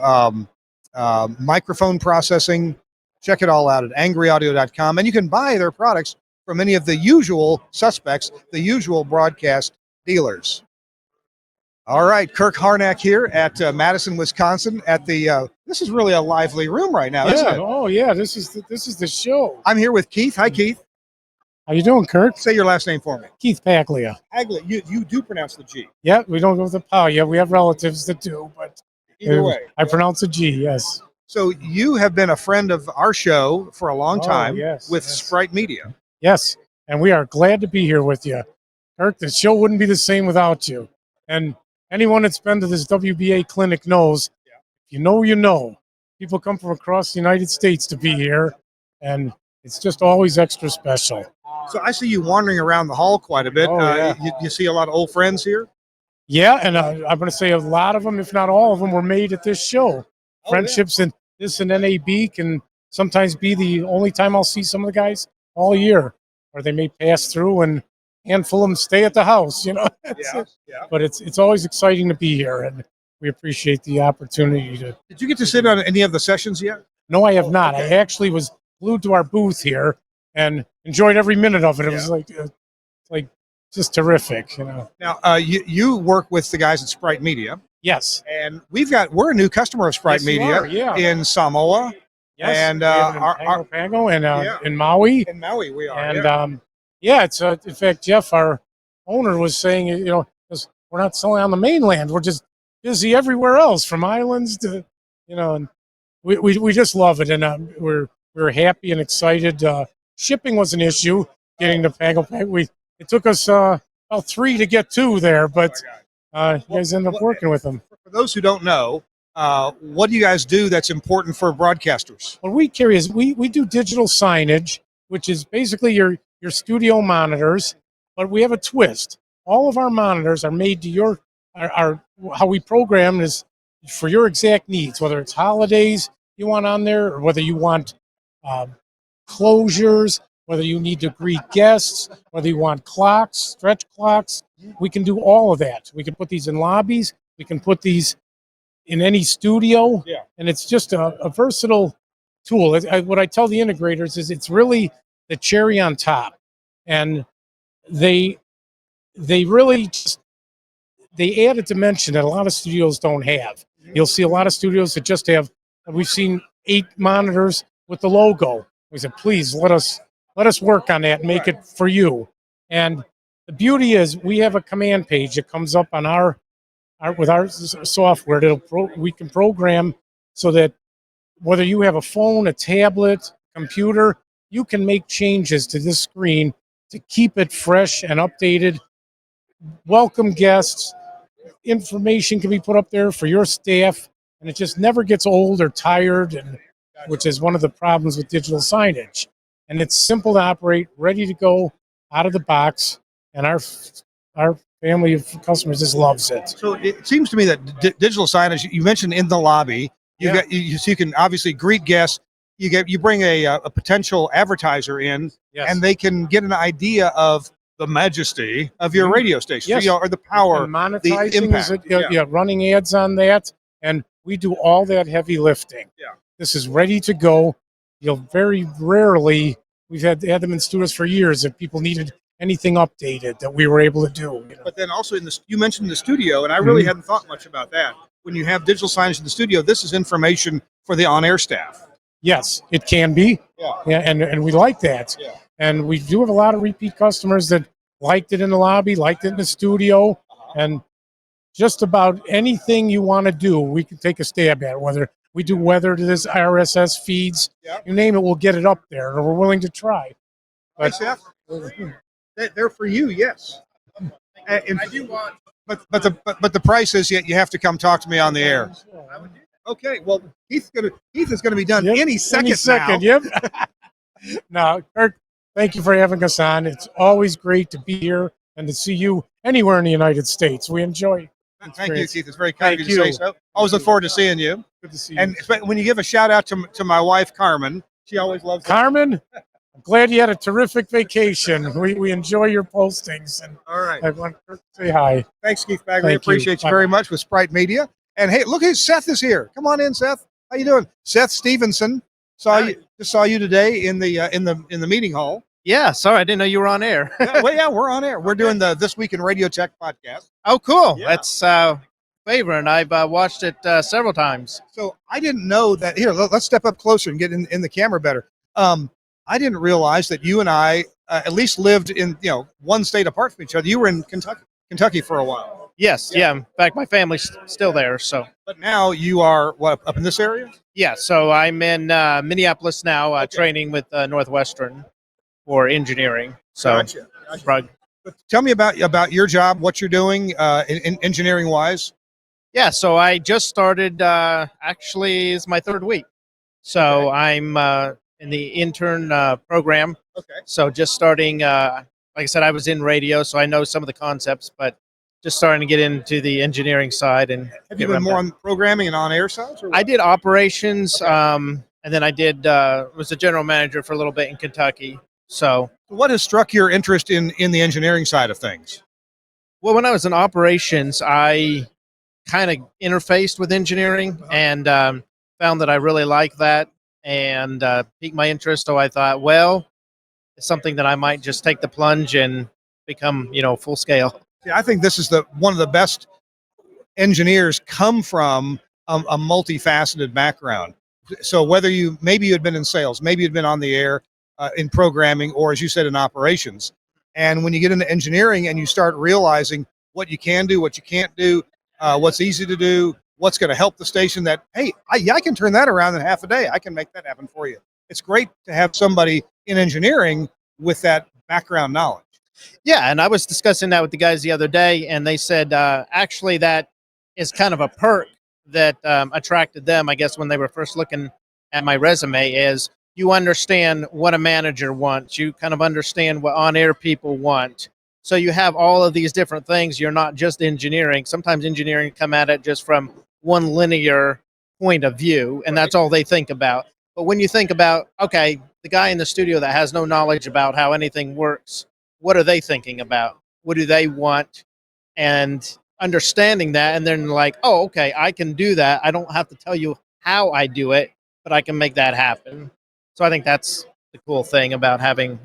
microphone processing. Check it all out at angryaudio.com. And you can buy their products from any of the usual suspects, the usual broadcast dealers. All right, Kirk Harnack here at Madison, Wisconsin. At the this is really a lively room right now, isn't it? Oh yeah, this is the show. I'm here with Keith. Hi, Keith. How you doing, Kirk? Say your last name for me. Keith Paglia. Paglia. You do pronounce the G. Yeah, we don't go with the pow. Yeah, we have relatives that do, but Either way, I pronounce the G. Yes. So you have been a friend of our show for a long time yes, with yes. Sprite Media. Yes, and we are glad to be here with you, Kirk. The show wouldn't be the same without you. And anyone that's been to this WBA clinic knows, you know. People come from across the United States to be here, and it's just always extra special. So I see you wandering around the hall quite a bit. Oh, yeah. You see a lot of old friends here? Yeah, and I'm going to say a lot of them, if not all of them, were made at this show. Friendships in this and NAB can sometimes be the only time I'll see some of the guys all year, or they may pass through and a handful of them stay at the house, you know. But it's always exciting to be here, and we appreciate the opportunity to. Did you get to sit on any of the sessions yet? No, I have not. Okay. I actually was glued to our booth here and enjoyed every minute of it. It was like just terrific, you know. Now, you work with the guys at Sprite Media. Yes. And we're a new customer of Sprite Media in Samoa. Yes. And our Pago and in Maui. In Maui, we are. And it's in fact, Jeff, our owner, was saying, you know, we're not selling on the mainland. We're just busy everywhere else, from islands to, you know, and we just love it, and we're happy and excited. Shipping was an issue getting to Pago. It took us about 3 to get 2 there, but you guys ended up working with them. For those who don't know, what do you guys do that's important for broadcasters? What we carry is we do digital signage, which is basically your studio monitors, but we have a twist. All of our monitors are made to how we program is for your exact needs, whether it's holidays you want on there, or whether you want closures, whether you need to greet guests, whether you want clocks, stretch clocks. We can do all of that. We can put these in lobbies. We can put these in any studio. Yeah. And it's just a versatile tool. What I tell the integrators is it's really the cherry on top. And they they really just they add a dimension that a lot of studios don't have. You'll see a lot of studios that just have. We've seen 8 monitors with the logo. We said, please let us work on that and make it for you. And the beauty is we have a command page that comes up on our with our software that we can program so that whether you have a phone, a tablet, computer, you can make changes to this screen to keep it fresh and updated. Welcome guests. Information can be put up there for your staff, and it just never gets old or tired, and which is one of the problems with digital signage. And it's simple to operate, ready to go out of the box, and our family of customers just loves it. So it seems to me that digital signage, you mentioned in the lobby, so you can obviously greet guests. You bring a potential advertiser in, and they can get an idea of the majesty of your radio station, Yes. or the power, And monetizing the impact. is running ads on that, and we do all that heavy lifting. Yeah. This is ready to go. You'll very rarely, we've had them in studios for years if people needed anything updated that we were able to do. But then also you mentioned the studio, and I really hadn't thought much about that. When you have digital signage in the studio, this is information for the on-air staff. Yes, it can be. Yeah. And we like that. Yeah. And we do have a lot of repeat customers that liked it in the lobby, liked it in the studio, and just about anything you want to do, we can take a stab at. Whether we do weather to this RSS feeds, you name it, we'll get it up there, or we're willing to try. But Seth, they're for you, yes. I do want, but the price is you have to come talk to me on the air. Okay, well, Keith is gonna be done any second now. Yep. Now, Kirk, thank you for having us on. It's always great to be here and to see you anywhere in the United States. We enjoy. Thank you, Keith. It's very kind of you to say so. Always look forward to seeing you. Good to see you. And when you give a shout out to my wife Carmen, she always loves Carmen. I'm glad you had a terrific vacation. We enjoy your postings, and all right. I want to say hi. Thanks, Keith Bagley. Appreciate you very much with Sprite Media. And hey, look, Seth is here. Come on in, Seth. How you doing? Seth Stevenson. Saw you today in the meeting hall. Yeah, sorry, I didn't know you were on air. We're on air. We're doing the This Week in Radio Tech podcast. Oh, cool. Yeah. That's favorite, and I've watched it several times. So I didn't know that. Here, let's step up closer and get in the camera better. I didn't realize that you and I at least lived in one state apart from each other. You were in Kentucky for a while. Yes, yeah. In fact, my family's still there. So, but now you are up in this area? Yeah. So I'm in Minneapolis now, training with Northwestern for engineering. So, Gotcha. But tell me about your job, what you're doing in engineering wise. Yeah. So I just started. Actually, it's my 3rd week. So I'm in the intern program. Okay. So just starting. Like I said, I was in radio, so I know some of the concepts, but just starting to get into the engineering side. And have you been more on programming and on air side? I did operations, and then I did was a general manager for a little bit in Kentucky. So what has struck your interest in the engineering side of things? Well, when I was in operations, I kind of interfaced with engineering and found that I really liked that and piqued my interest. So I thought, well, it's something that I might just take the plunge and become, full scale. Yeah, I think this is one of the best engineers come from a multifaceted background. So whether maybe you had been in sales, maybe you'd been on the air in programming, or as you said, in operations. And when you get into engineering and you start realizing what you can do, what you can't do, what's easy to do, what's going to help the station, that, hey, I can turn that around in half a day. I can make that happen for you. It's great to have somebody in engineering with that background knowledge. Yeah, and I was discussing that with the guys the other day, and they said actually that is kind of a perk that attracted them, I guess, when they were first looking at my resume, is you understand what a manager wants. You kind of understand what on-air people want. So you have all of these different things. You're not just engineering. Sometimes engineering come at it just from one linear point of view, and that's all they think about. But when you think about, okay, the guy in the studio that has no knowledge about how anything works, what are they thinking about? What do they want? And understanding that, and then like, oh, okay, I can do that. I don't have to tell you how I do it, but I can make that happen. So I think that's the cool thing about having,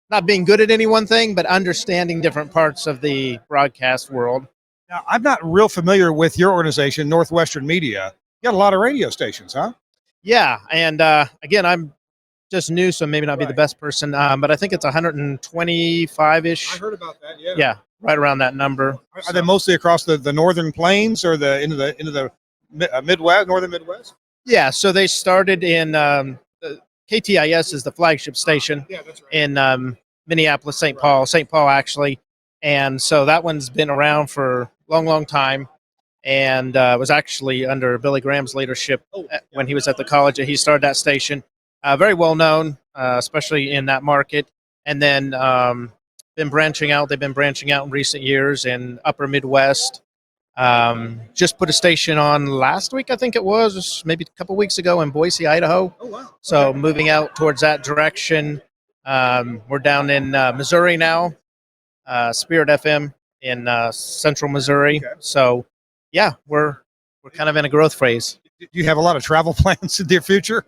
not not being good at any one thing, but understanding different parts of the broadcast world. Now, I'm not real familiar with your organization, Northwestern Media. You got a lot of radio stations, huh? Yeah, and again, I'm just new, so maybe not be the Right. best person, but I think it's 125-ish. I heard about that. Yeah. Yeah, right around that number. Are they mostly across the northern plains or into the Midwest, northern Midwest? Yeah, so they started in KTIS is the flagship station Yeah, that's right. in Minneapolis, St. Paul actually, and so that one's been around for a long, long time, and was actually under Billy Graham's leadership when he was at the college. He started that station, very well known, especially in that market, and then been branching out. They've been branching out in recent years in Upper Midwest. Just put a station on last week, I think it was, maybe a couple weeks ago in Boise, Idaho. Oh, wow. So moving out towards that direction. We're down in Missouri now, Spirit FM in central Missouri. Okay. So, yeah, we're kind of in a growth phase. Do you have a lot of travel plans in the future?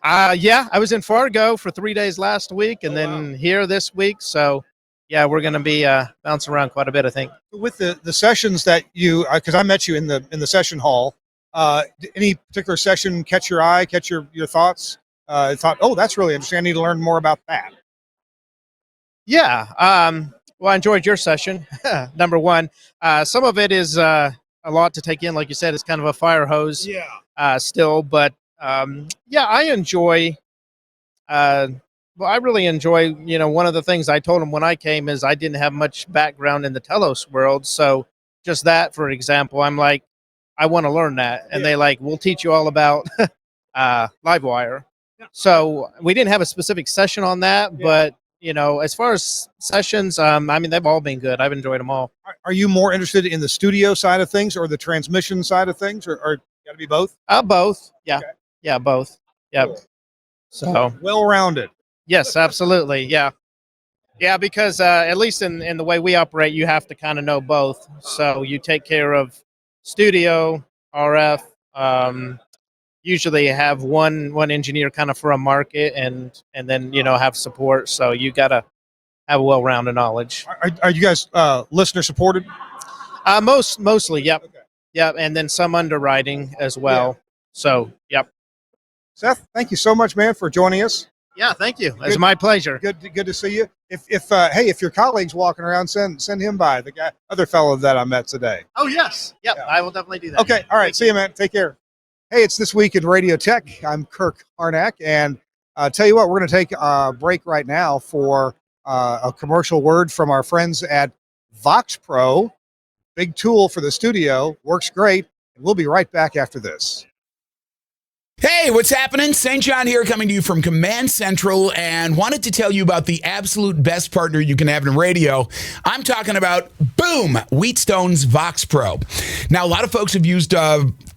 Yeah, I was in Fargo for 3 days last week, and then here this week. So, yeah, we're going to be bouncing around quite a bit, I think. With the sessions that you, because I met you in the session hall, any particular session catch your eye, catch your thoughts? Thought, oh, that's really interesting. I need to learn more about that. Yeah. Well, I enjoyed your session. Number one, some of it is a lot to take in. Like you said, it's kind of a fire hose. Yeah. Still, but yeah, I enjoy. Well, I really enjoy. One of the things I told them when I came is I didn't have much background in the telos world, so just that, for example, I'm like, I want to learn that, and they like, we'll teach you all about Livewire. So we didn't have a specific session on that, but as far as sessions, I mean, they've all been good. I've enjoyed them all. Are you more interested in the studio side of things or the transmission side of things, or got to be both? Both. Yeah. Okay. Yeah, both. Yeah. Cool. So Well-rounded. yes, absolutely. Yeah. Yeah, because at least in the way we operate, you have to kind of know both. So you take care of studio, RF. Usually have one engineer kind of for a market, and then have support. So you got to have a well-rounded knowledge. Are you guys listener supported? Mostly, yep. Okay. Yep, and then some underwriting as well. So, yep. Seth, thank you so much, man, for joining us. Yeah, thank you. It's my pleasure. Good to see you. If your colleague's walking around, send him by, the other fellow that I met today. Oh, yes. Yep, Yeah. I will definitely do that. Okay, all right. See you, man. Take care. Hey, it's This Week in Radio Tech. I'm Kirk Harnack, and tell you what, we're going to take a break right now for a commercial word from our friends at Vox Pro. Big tool for the studio, works great, and we'll be right back after this. Hey, what's happening? St. John here, coming to you from Command Central, and wanted to tell you about the absolute best partner you can have in radio. I'm talking about, boom, Wheatstone's Vox Pro. Now, a lot of folks have used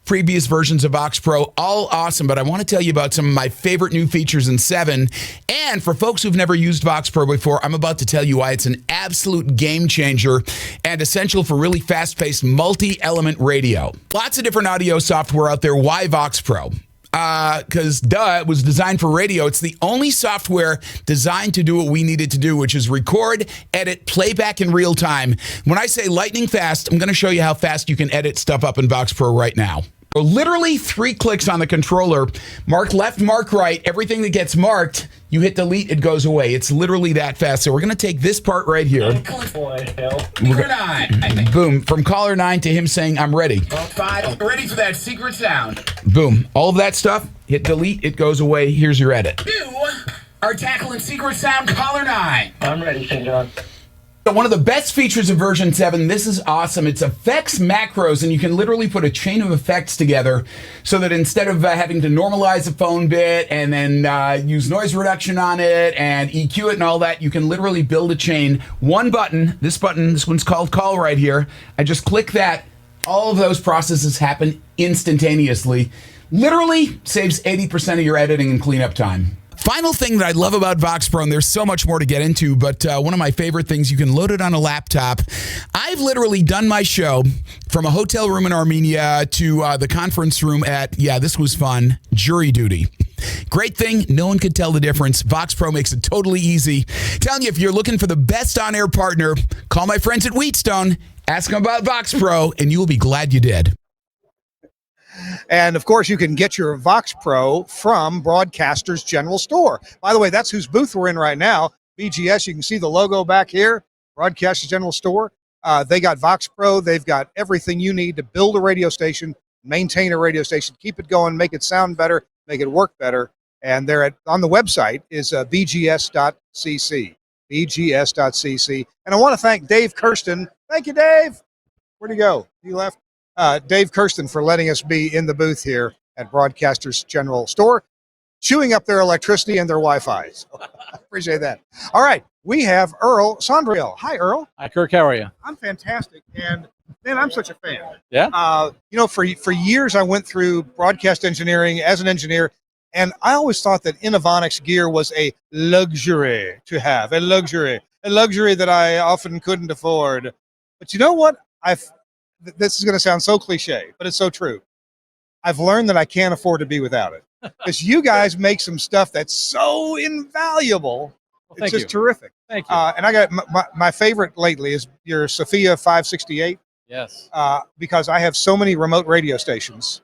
previous versions of Vox Pro, all awesome, but I want to tell you about some of my favorite new features in 7. And for folks who've never used Vox Pro before, I'm about to tell you why it's an absolute game changer and essential for really fast-paced multi-element radio. Lots of different audio software out there. Why Vox Pro? Because it was designed for radio. It's the only software designed to do what we needed to do, which is record, edit, playback in real time. When I say lightning fast, I'm going to show you how fast you can edit stuff up in Vox Pro right now. So literally 3 clicks on the controller, mark left, mark right, everything that gets marked, you hit delete, it goes away. It's literally that fast. So we're going to take this part right here. Boom. From caller 9 to him saying, I'm ready. Ready for that secret sound. Boom. All of that stuff, hit delete, it goes away. Here's your edit. You are tackling secret sound caller 9. I'm ready, St. John. So one of the best features of version 7, this is awesome. It's effects macros, and you can literally put a chain of effects together so that instead of having to normalize a phone bit and then use noise reduction on it and EQ it and all that, you can literally build a chain. One button, this one's called call right here. I just click that. All of those processes happen instantaneously. Literally saves 80% of your editing and cleanup time. Final thing that I love about Vox Pro, and there's so much more to get into, but one of my favorite things, you can load it on a laptop. I've literally done my show from a hotel room in Armenia to the conference room at, this was fun, jury duty. Great thing, no one could tell the difference. Vox Pro makes it totally easy. Telling you, if you're looking for the best on-air partner, call my friends at Wheatstone, ask them about Vox Pro, and you will be glad you did. And of course, you can get your Vox Pro from Broadcasters General Store. By the way, that's whose booth we're in right now. BGS, you can see the logo back here, Broadcasters General Store. They got Vox Pro. They've got everything you need to build a radio station, maintain a radio station, keep it going, make it sound better, make it work better. And they're on the website is bgs.cc, bgs.cc. And I want to thank Dave Kirsten. Thank you, Dave. Where'd he go? He left. Dave Kirsten for letting us be in the booth here at Broadcasters General Store, chewing up their electricity and their Wi-Fi. So I appreciate that. All right, we have Earl Sondriel. Hi, Earl. Hi, Kirk. How are you? I'm fantastic, and man, I'm such a fan. Yeah. For years I went through broadcast engineering as an engineer, and I always thought that Inovonics gear was a luxury to have, a luxury that I often couldn't afford. But you know what? This is going to sound so cliche, but it's so true. I've learned that I can't afford to be without it, because you guys make some stuff that's so invaluable. Well, it's just terrific. Thank you. And I got my favorite lately is your Sophia 568. Yes. Because I have so many remote radio stations,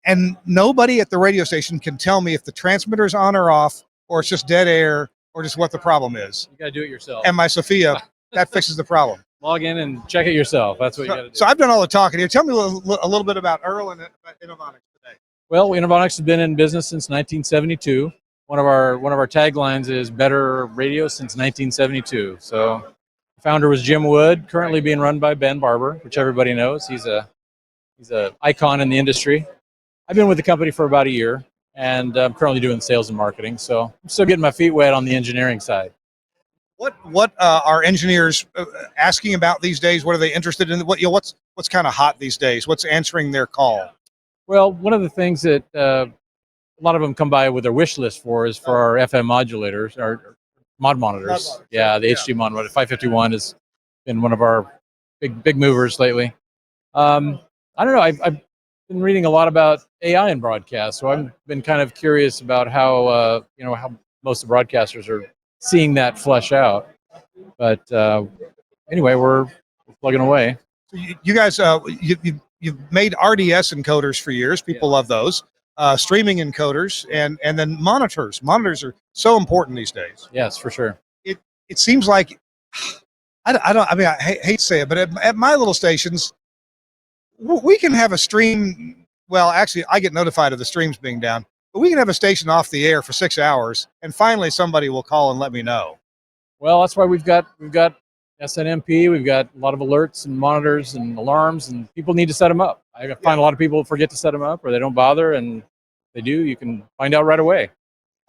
and nobody at the radio station can tell me if the transmitter's on or off, or it's just dead air, or just what the problem is. You got to do it yourself. And my Sophia, that fixes the problem. Log in and check it yourself. That's what you got to do. So I've done all the talking here. Tell me a little bit about Earl and Inovonics today. Well, Inovonics has been in business since 1972. One of our taglines is "Better Radio since 1972." So, the founder was Jim Wood, currently being run by Ben Barber, which everybody knows. He's a icon in the industry. I've been with the company for about a year, and I'm currently doing sales and marketing. So, I'm still getting my feet wet on the engineering side. What are engineers asking about these days? What are they interested in? What's kind of hot these days? What's answering their call? Well, one of the things that a lot of them come by with their wish list for is for our FM modulators, our mod monitors. Yeah, the HD mod monitor 551 has been one of our big movers lately. I don't know. I've been reading a lot about AI in broadcast, so I've been kind of curious about how how most of the broadcasters are seeing that flesh out. But anyway, we're plugging away. So you guys, you've made RDS encoders for years. People love those. Streaming encoders and then monitors. Monitors are so important these days. Yes, for sure. It seems like I hate to say it, but at my little stations, we can have a stream. Well, actually, I get notified of the streams being down, but we can have a station off the air for 6 hours, and finally somebody will call and let me know. Well, that's why we've got SNMP. We've got a lot of alerts and monitors and alarms, and people need to set them up. I find a lot of people forget to set them up, or they don't bother, and they do. You can find out right away.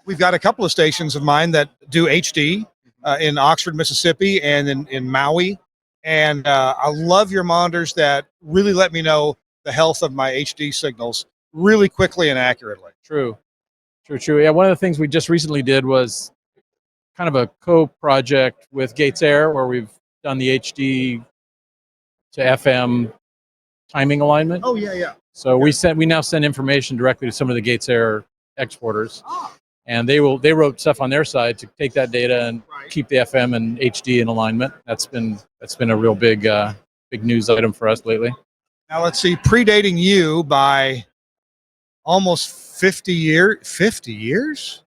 We've got a couple of stations of mine that do HD in Oxford, Mississippi, and in Maui, and I love your monitors that really let me know the health of my HD signals really quickly and accurately. True. Yeah, one of the things we just recently did was kind of a co-project with Gates Air, where we've done the HD to FM timing alignment. Oh yeah. So we now send information directly to some of the Gates Air exporters, and they wrote stuff on their side to take that data and keep the FM and HD in alignment. That's been a real big news item for us lately. Now let's see, predating you by almost 50 years.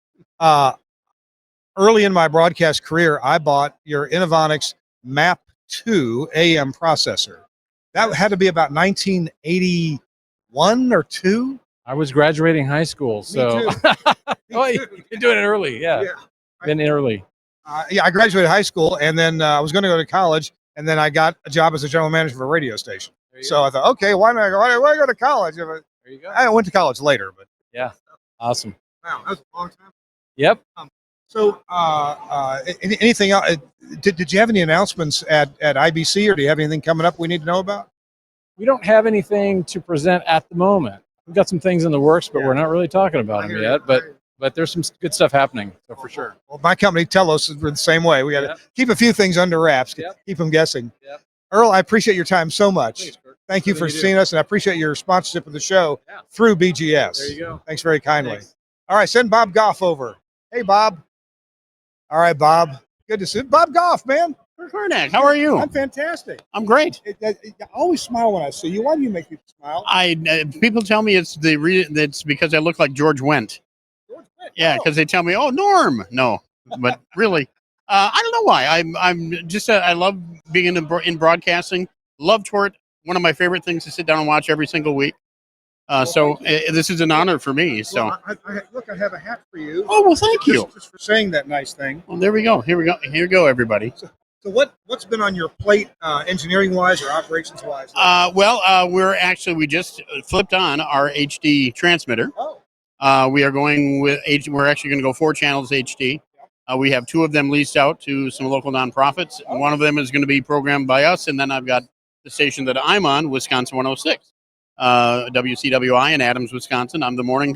Early in my broadcast career, I bought your Inovonics MAP 2 AM processor. That had to be about 1981 or 2. I was graduating high school, so you're doing it early. Yeah. Been early. I graduated high school, and then I was going to go to college, and then I got a job as a general manager of a radio station. So I thought, okay, why go to college? There you go. I went to college later, but yeah, awesome. Wow, that was a long time. Yep. So, anything else? Did you have any announcements at IBC, or do you have anything coming up we need to know about? We don't have anything to present at the moment. We've got some things in the works, but we're not really talking about them yet. But there's some good stuff happening, so for sure. Well, my company, Telos, is the same way. We got to keep a few things under wraps, keep them guessing. Yep. Earl, I appreciate your time so much. Please, thank you for seeing us, and I appreciate your sponsorship of the show through BGS. There you go. Thanks very kindly. Thanks. All right, send Bob Goff over. Hey, Bob. All right, Bob. Good to see you. Bob Goff, man. Karnak, how are you? I'm fantastic. I'm great. I always smile when I see you. Why do you make people smile? People tell me it's it's because I look like George Wendt. Yeah, because they tell me, "Oh, Norm." No, but really, I don't know why. I'm just I love being in broadcasting. Love TWiRT. One of my favorite things to sit down and watch every single week. This is an honor for me. So, well, look, I have a hat for you. Oh, well, thank you. Just for saying that nice thing. Well, there we go. Here you go, everybody. So what's been on your plate, engineering wise or operations wise? We just flipped on our HD transmitter. Oh. We are going with we're actually going to go 4 channels HD. We have 2 of them leased out to some local nonprofits. Oh. One of them is going to be programmed by us, and then I've got the station that I'm on, Wisconsin 106, WCWI in Adams, Wisconsin. I'm the morning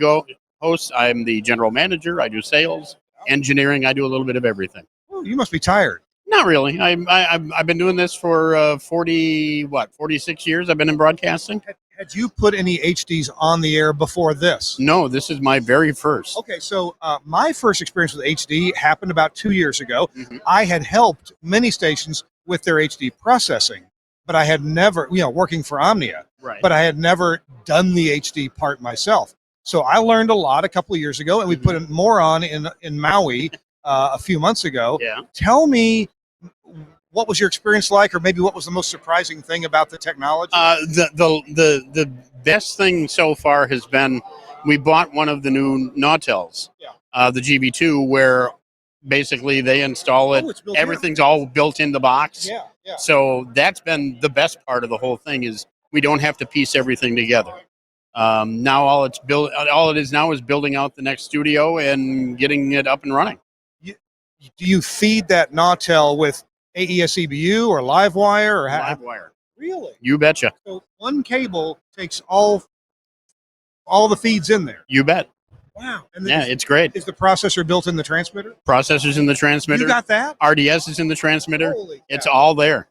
host. I'm the general manager. I do sales, engineering. I do a little bit of everything. Well, you must be tired. Not really. I've been doing this for 46 years. I've been in broadcasting. Had you put any HDs on the air before this? No, this is my very first. Okay, so my first experience with HD happened about 2 years ago. Mm-hmm. I had helped many stations with their HD processing, but I had never, working for Omnia, Right. but I had never done the HD part myself. So I learned a lot a couple of years ago, and we put it more on in Maui a few months ago. Yeah. Tell me, what was your experience like, or maybe what was the most surprising thing about the technology? The best thing so far has been we bought one of the new Nautils, the GB2, where basically they install it. Everything's all built in the box. Yeah. So that's been the best part of the whole thing is we don't have to piece everything together. Now all it is now is building out the next studio and getting it up and running. Do you feed that Nautel with AES-EBU or Livewire or Livewire? Really? You betcha. So one cable takes all the feeds in there. You bet. Wow. And It's great. Is the processor built in the transmitter? Processors in the transmitter. You got that? RDS is in the transmitter. Holy cow. It's all there.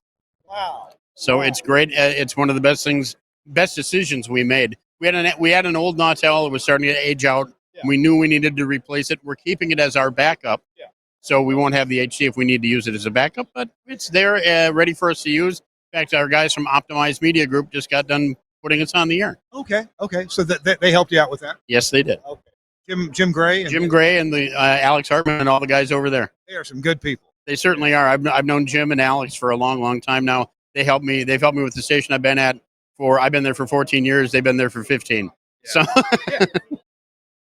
Wow. So it's great. It's one of the best decisions we made. We had an old Nautel that was starting to age out. Yeah. We knew we needed to replace it. We're keeping it as our backup. Yeah. So we won't have the HD if we need to use it as a backup, but it's there, ready for us to use. In fact, our guys from Optimized Media Group just got done putting us on the air. Okay. So that they helped you out with that? Yes, they did. Okay. Jim Gray? Jim Gray and the Alex Hartman and all the guys over there. They are some good people. They certainly are. I've known Jim and Alex for a long, long time now. They've helped me with the station I've been at I've been there for 14 years. They've been there for 15. Yeah. So. Yeah.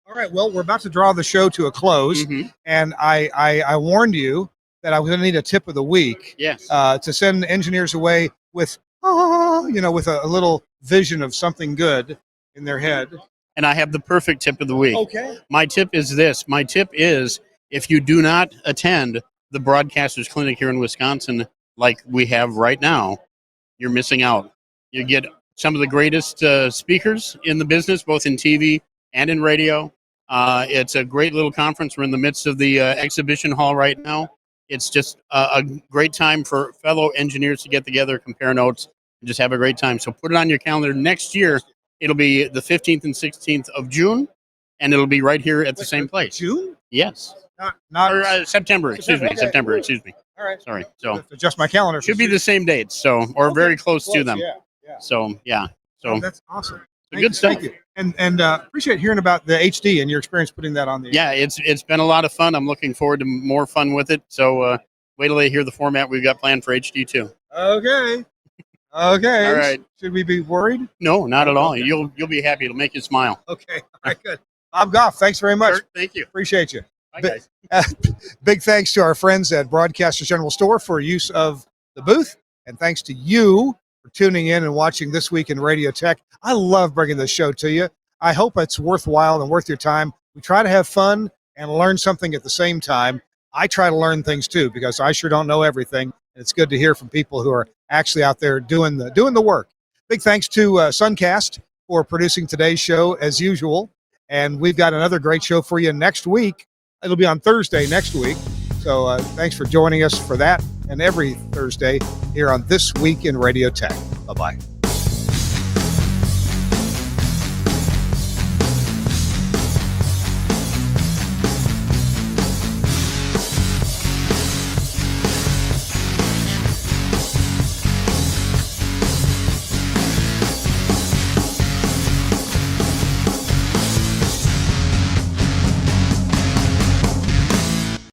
All right. Well, we're about to draw the show to a close, and I warned you that I was going to need a tip of the week. Yes. To send engineers away with, with a little vision of something good in their head. And I have the perfect tip of the week. Okay. My tip is this. My tip is if you do not attend the Broadcasters Clinic here in Wisconsin, like we have right now, you're missing out. You get some of the greatest speakers in the business, both in TV and in radio. It's a great little conference. We're in the midst of the exhibition hall right now. It's just a great time for fellow engineers to get together, compare notes, and just have a great time. So put it on your calendar. Next year, it'll be the 15th and 16th of June, and it'll be right here at the same place. June? Yes. Not September. Excuse me. Okay. September. Excuse me. All right. Sorry. So adjust my calendar. Should be the same dates. Or very close to them. Yeah. So yeah. So that's awesome. Good stuff. Thank you. And appreciate hearing about the HD and your experience putting that on the. Yeah, it's been a lot of fun. I'm looking forward to more fun with it. So wait till they hear the format we've got planned for HD too. Okay. All right. Should we be worried? No, not at all. Okay. You'll be happy. It'll make you smile. Okay. All right. Good. Bob Goff, thanks very much. Sure, thank you. Appreciate you. Bye, guys. Big thanks to our friends at Broadcasters General Store for use of the booth, and thanks to you for tuning in and watching This Week in Radio Tech. I love bringing this show to you. I hope it's worthwhile and worth your time. We try to have fun and learn something at the same time. I try to learn things too, because I sure don't know everything. And it's good to hear from people who are actually out there doing the work. Big thanks to Suncast for producing today's show as usual. And we've got another great show for you next week. It'll be on Thursday next week. So thanks for joining us for that and every Thursday here on This Week in Radio Tech. Bye-bye.